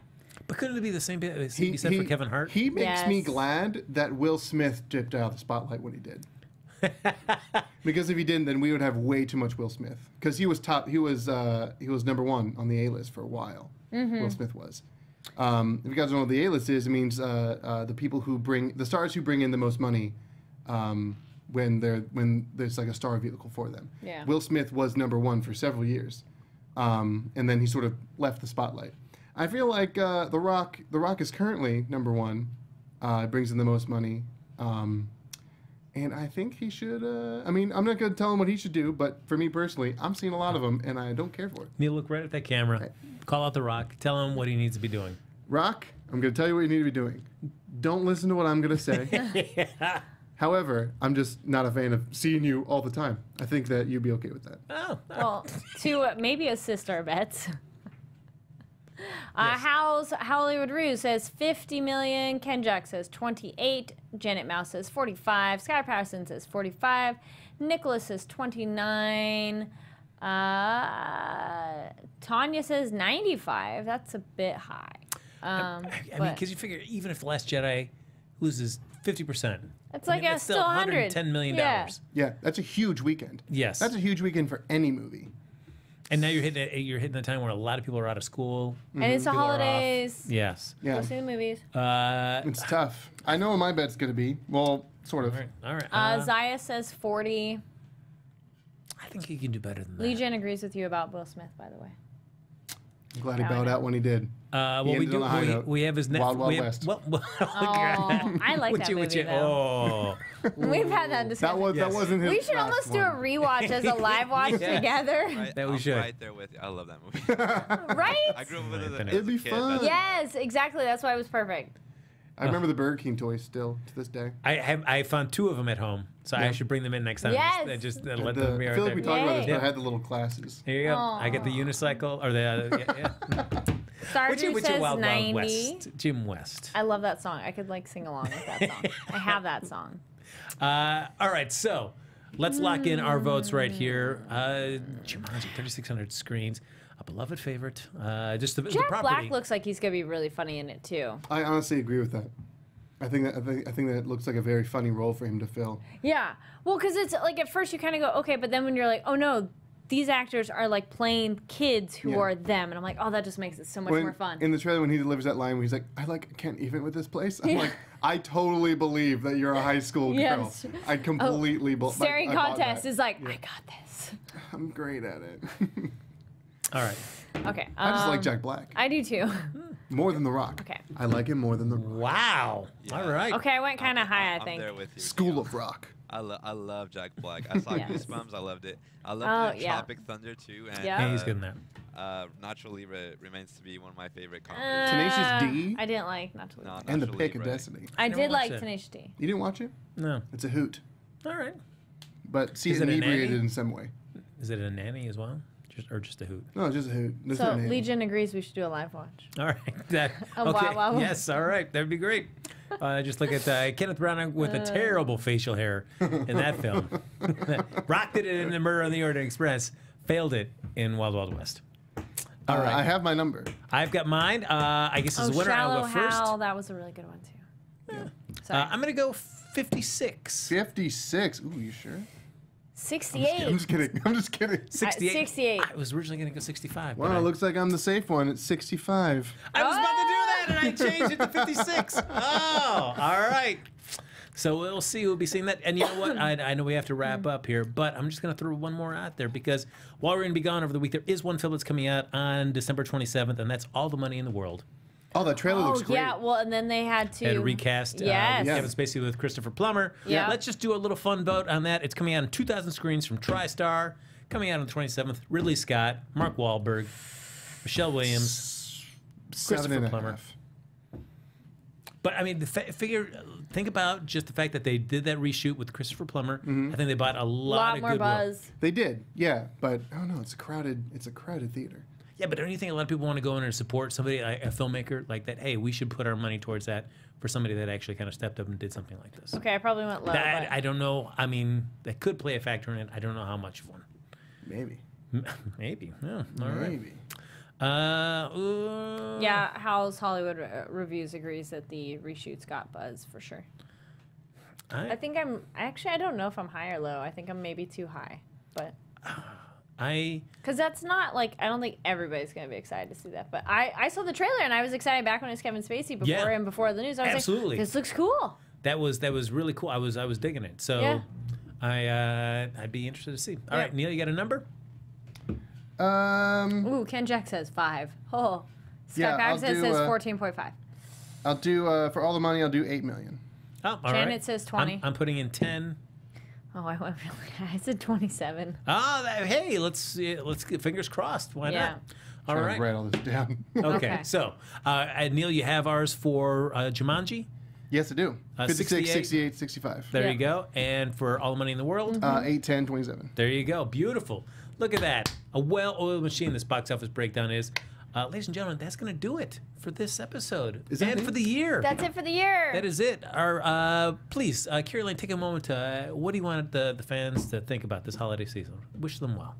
But couldn't it be the same be said for Kevin Hart? He makes me glad that Will Smith dipped out of the spotlight when he did. Because if he didn't, then we would have way too much Will Smith. Because he was top. He was number 1 on the A-list for a while. Will Smith was. If you guys don't know what the A-list is, it means the people the stars who bring in the most money. When there's like a star vehicle for them. Yeah. Will Smith was number 1 for several years, and then he sort of left the spotlight. I feel like The Rock is currently number 1. It brings in the most money, and I think he should. I'm not going to tell him what he should do, but for me personally, I'm seeing a lot of them, and I don't care for it. Neil, look right at that camera. Okay. Call out The Rock. Tell him what he needs to be doing. Rock, I'm going to tell you what you need to be doing. Don't listen to what I'm going to say. Yeah. However, I'm just not a fan of seeing you all the time. I think that you'd be okay with that. Oh. Well, to maybe assist our bets. How's Hollywood Ruse says 50 million. Ken Jack says 28. Janet Mouse says 45. Sky Patterson says 45. Nicholas says 29. Tanya says 95. That's a bit high. Because you figure even if The Last Jedi loses 50%. It's like that's still $110 million. Yeah, that's a huge weekend. Yes. That's a huge weekend for any movie. And now you're hitting the time where a lot of people are out of school. And it's the holidays. Yes. Yeah. Go see the movies. It's tough. I know what my bet's going to be. Well, sort of. All right. Zaya says 40. I think he can do better than that. Legion agrees with you about Will Smith, by the way. I'm glad he bowed out when he did. Well, we have his Wild Wild West. I like that movie, though. We've had that discussion. That wasn't his We should almost do a rewatch as a live watch together. That we should. Right there with you. I love that movie. Right? I grew up with it as a It'd be kid. fun. Yes, exactly. That's why it was perfect. I remember the Burger King toys still to this day. I found 2 of them at home, so I should bring them in next time. Yes. Just I let them be feel right like there. we talked about this, but Yeah. I had the little classes. Here you go. I get the unicycle or the Stardew which says Wild 90. Wild West. Jim West. I love that song. I could like sing along with that song. I have that song. All right, so let's lock in our votes right here. Jumanji, 3,600 screens. A beloved favorite. Just the Jack property. Black looks like he's gonna be really funny in it too. I honestly agree with that. I think that it looks like a very funny role for him to fill. Yeah. Well, because it's like at first you kind of go okay, but then when you're like, oh no, these actors are like playing kids who are them, and I'm like, oh, that just makes it so much more fun. In the trailer, when he delivers that line, where he's like, I can't even with this place. I'm like, I totally believe that you're a high school girl. Yes. I completely believe. Staring contest is like, I got this. I'm great at it. All right. Okay. I just like Jack Black I do too. more than The Rock. Okay. I like him more than The Rock. Wow. All right. Okay, I went kind of high, I I'm think. there with you. School of Rock. I love Jack Black. I saw Yes. Goosebumps. I loved it. I loved yeah. Tropic Thunder too. And, Yeah. Yeah, he's good in that. Naturally remains to be one of my favorite comedies. Tenacious D? I didn't like Not to Leave. No, And The Nacho Pick of Libre. Destiny. I never did watched like it. Tenacious D. You didn't watch it? No. It's a hoot. All right. But see Is it it a inebriated nanny? in some way. Is it a nanny as well? Or just a hoot? No, it's just a hoot. There's So no nanny. Legion agrees we should do a live watch. All right. That, Oh, okay. wow, wow, wow. Yes, all right. That'd be great. Just look at Kenneth Branagh with a terrible facial hair in that film. Rocked it in the Murder on the Orient Express. Failed it in Wild Wild West. All right. I have my number. I've got mine. I guess as a winner, I'll Shallow go first. Hal, that was a really good one too. Yeah. Sorry. I'm going to go 56. 56. Ooh, you sure? 68. I'm just kidding. I'm just kidding. 68. 68. I was originally going to go 65. Well, but it looks like I'm the safe one. It's 65. I was about to do that, and I changed it to 56. Oh, all right. So we'll see. We'll be seeing that. And you know what? I know we have to wrap up here, but I'm just going to throw one more out there because while we're going to be gone over the week, there is one film that's coming out on December 27th, and that's All the Money in the World. Oh, that trailer looks great. Yeah, well, and then they had to And recast Yes. Kevin Spacey with Christopher Plummer. Yeah. Let's just do a little fun vote on that. It's coming out on 2,000 screens from TriStar. Coming out on the 27th. Ridley Scott, Mark Wahlberg, Michelle Williams, Christopher Plummer. 7.5. But I mean, think about just the fact that they did that reshoot with Christopher Plummer. I think they bought a lot of more goodwill. buzz. They did, yeah, but I don't know. It's a crowded theater. Yeah, but don't you think a lot of people want to go in and support somebody, like a filmmaker like that? Hey, we should put our money towards that for somebody that actually kind of stepped up and did something like this. Okay, I probably went low. That, but I don't know. I mean, that could play a factor in it. I don't know how much of one. Maybe. Maybe. Yeah. All right. Maybe. yeah, Howl's Hollywood Reviews agrees that the reshoots got buzz for sure. I think I don't know if I'm high or low. I think I'm maybe too high, but because that's not like I don't think everybody's gonna be excited to see that. But I saw the trailer and I was excited back when it was Kevin Spacey before and before the news. I was absolutely. like, this looks cool. That was really cool. I was digging it. So I'd be interested to see. All right, Neil, you got a number? Ooh, Ken Jack says 5. Oh, Scott Paxton says 14.5. I'll do for All the Money. I'll do 8 million. Oh, all Janet right. says 20. I'm putting in 10. Oh, I went really high. I said 27. Hey, let's get fingers crossed. Why not? All right. Write all this down. Okay. So, Neil, you have ours for Jumanji? Yes, I do. 56, 68. 68, 65. There you go. And for All the Money in the World? 8, 10, 27. There you go. Beautiful. Look at that. A well-oiled machine this box office breakdown is. Ladies and gentlemen, that's going to do it for this episode. And for the year. That's it for the year. That is it. Please, Kari Lane, take a moment to, what do you want the fans to think about this holiday season? Wish them well.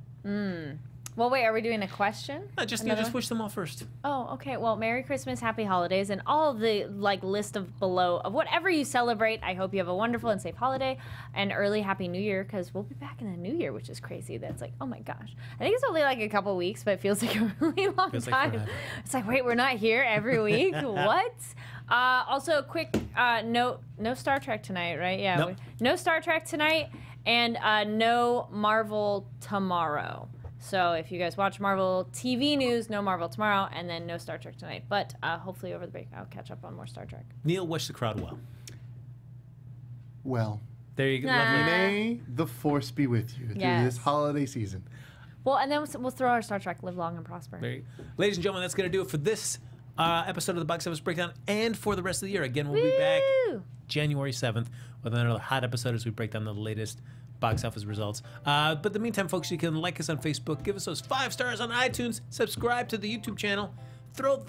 Well, wait, are we doing a question? Just wish them all first. Oh, okay. Well, Merry Christmas, Happy Holidays, and all of the list of below of whatever you celebrate. I hope you have a wonderful and safe holiday and early Happy New Year, because we'll be back in the New Year, which is crazy. That's like, oh my gosh. I think it's only like a couple weeks, but it feels like a really long time. It's like, wait, we're not here every week? What? Also, quick note, no Star Trek tonight, right? Yeah. Nope. No Star Trek tonight, and no Marvel tomorrow. So if you guys watch Marvel TV news, no Marvel tomorrow, and then no Star Trek tonight. But hopefully over the break, I'll catch up on more Star Trek. Neil, wish the crowd well. Well. There you go. Lovely. May the Force be with you through this holiday season. Well, and then we'll throw our Star Trek Live Long and Prosper. Ladies and gentlemen, that's going to do it for this episode of the Box Office Breakdown and for the rest of the year. Again, we'll be back January 7th with another hot episode as we break down the latest box office results. But in the meantime, folks, you can like us on Facebook, give us those 5 stars on iTunes, subscribe to the YouTube channel,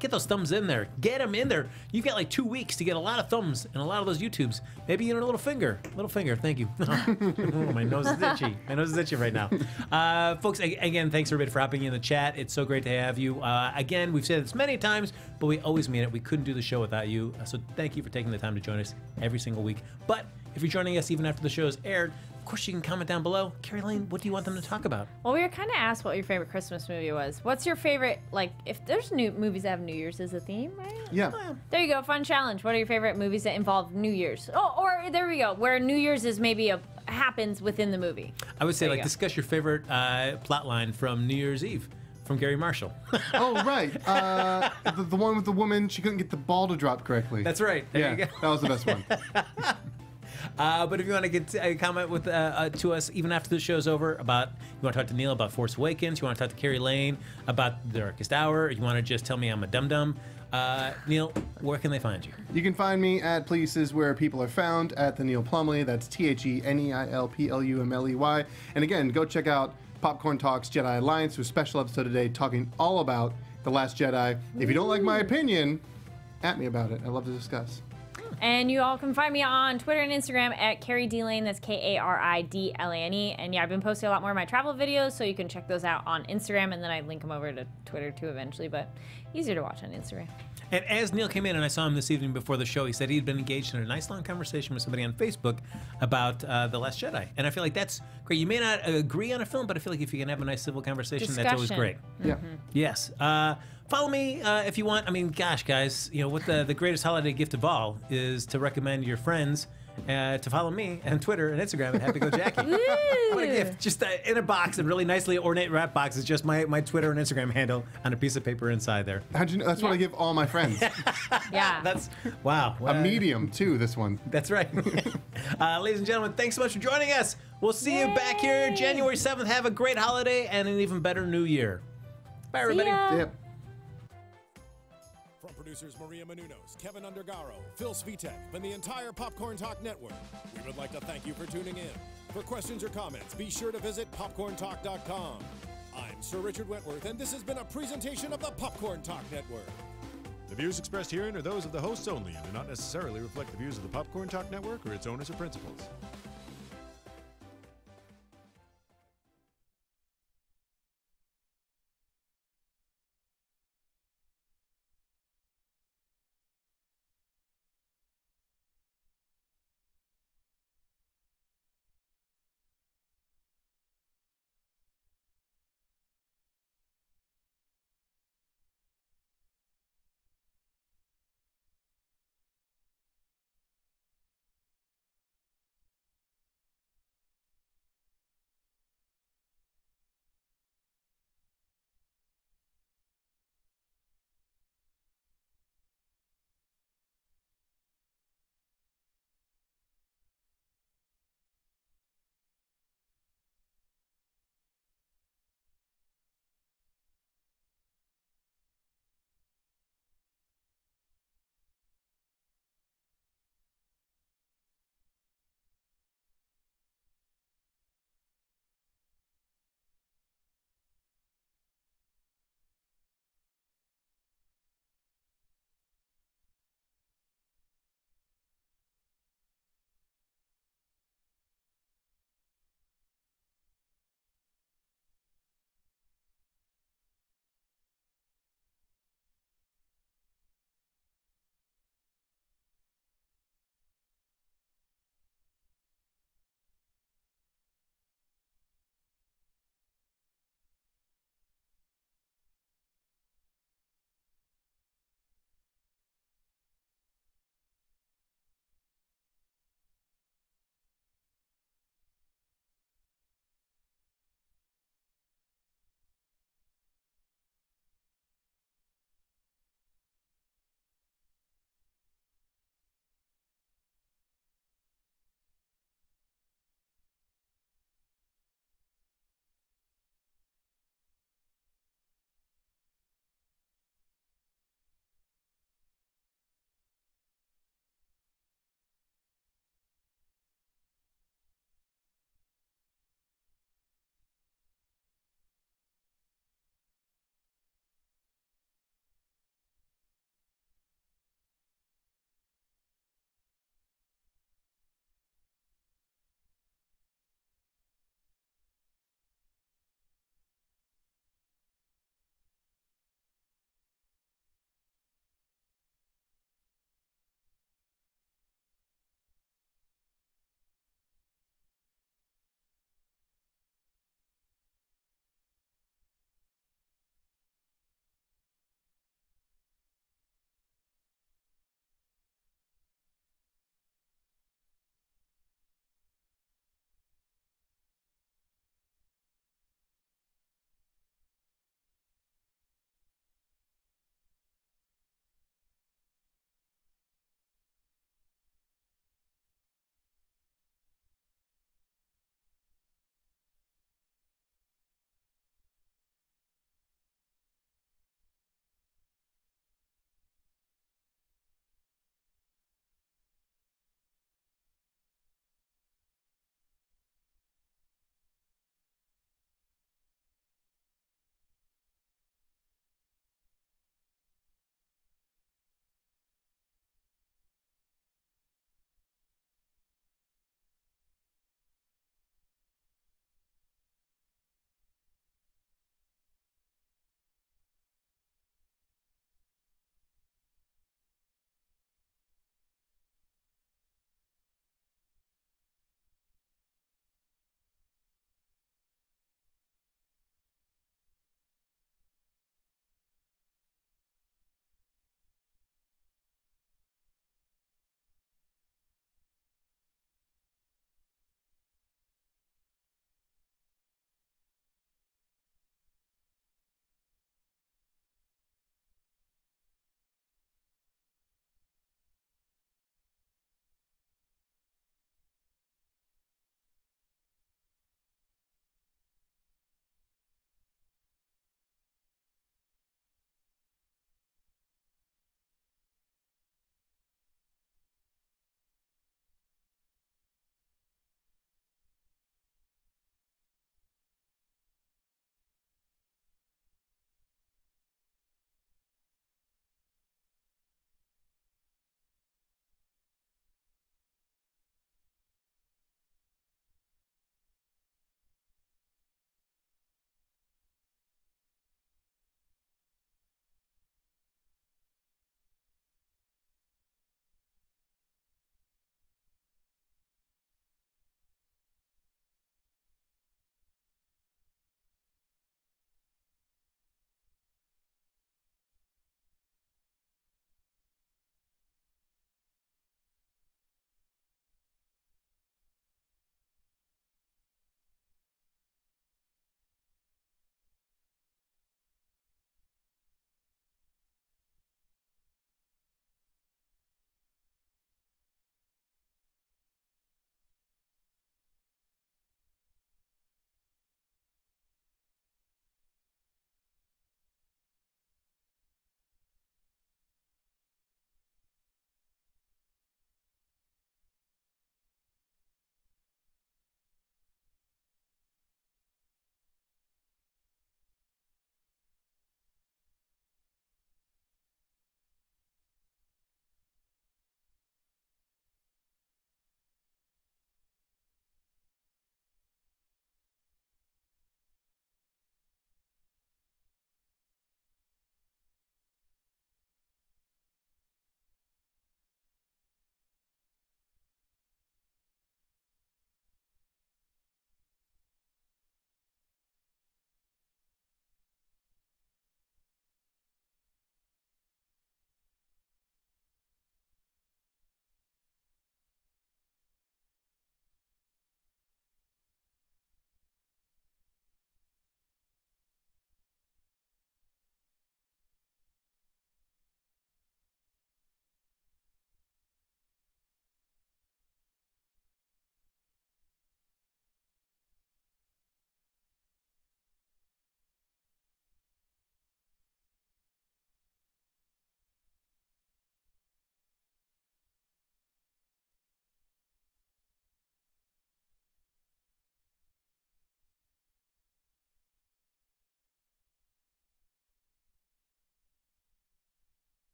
get those thumbs in there, get them in there. You've got like 2 weeks to get a lot of thumbs and a lot of those YouTubes. Maybe even a little finger. Thank you. Oh, my nose is itchy. My nose is itchy right now. Folks, again, thanks everybody for hopping in the chat. It's so great to have you. Again, we've said this many times, but we always mean it. We couldn't do the show without you. So thank you for taking the time to join us every single week. But if you're joining us even after the show is aired, of course, you can comment down below. Kari Lane, what do you want them to talk about? Well, we were kind of asked what your favorite Christmas movie was. What's your favorite, if there's new movies that have New Year's as a theme, right? Yeah. There you go, fun challenge. What are your favorite movies that involve New Year's? Oh, or there we go, where New Year's is maybe happens within the movie. I would say, discuss your favorite plot line from New Year's Eve. From Gary Marshall. Oh, right. The one with the woman, she couldn't get the ball to drop correctly. That's right. There you go. That was the best one. But if you want to get a comment with to us even after the show's over about, you want to talk to Neil about Force Awakens, you want to talk to Kari Lane about The Darkest Hour, you want to just tell me I'm a dum-dum, Neil, where can they find you? You can find me at places where people are found at the Neil Plumley. That's TheNeilPlumley. And again, go check out Popcorn Talks Jedi Alliance, with a special episode today talking all about The Last Jedi. If you don't like my opinion, at me about it. I love to discuss. And you all can find me on Twitter and Instagram at Kari D Lane. That's Karidlane. And yeah, I've been posting a lot more of my travel videos, so you can check those out on Instagram, and then I link them over to Twitter too eventually, but easier to watch on Instagram. And as Neil came in and I saw him this evening before the show, he said he'd been engaged in a nice long conversation with somebody on Facebook about The Last Jedi. And I feel like that's great. You may not agree on a film, but I feel like if you can have a nice civil conversation, that's always great. Yeah. Yes. Follow me if you want. I mean, gosh, guys, you know what the greatest holiday gift of all is to recommend your friends to follow me on Twitter and Instagram at Happy Go Jackie. What a gift. Just in a box, a really nicely ornate wrap box. It's just my Twitter and Instagram handle on a piece of paper inside there. How'd you know? That's what I give all my friends. Yeah. That's, wow. A medium, too, this one. That's right. Ladies and gentlemen, thanks so much for joining us. We'll see you back here January 7th. Have a great holiday and an even better new year. Bye, everybody. Yep. Producers Maria Menounos, Kevin Undergaro, Phil Svitek, and the entire Popcorn Talk Network, we would like to thank you for tuning in. For questions or comments, be sure to visit popcorntalk.com. I'm Sir Richard Wentworth, and this has been a presentation of the Popcorn Talk Network. The views expressed herein are those of the hosts only and do not necessarily reflect the views of the Popcorn Talk Network or its owners or principals.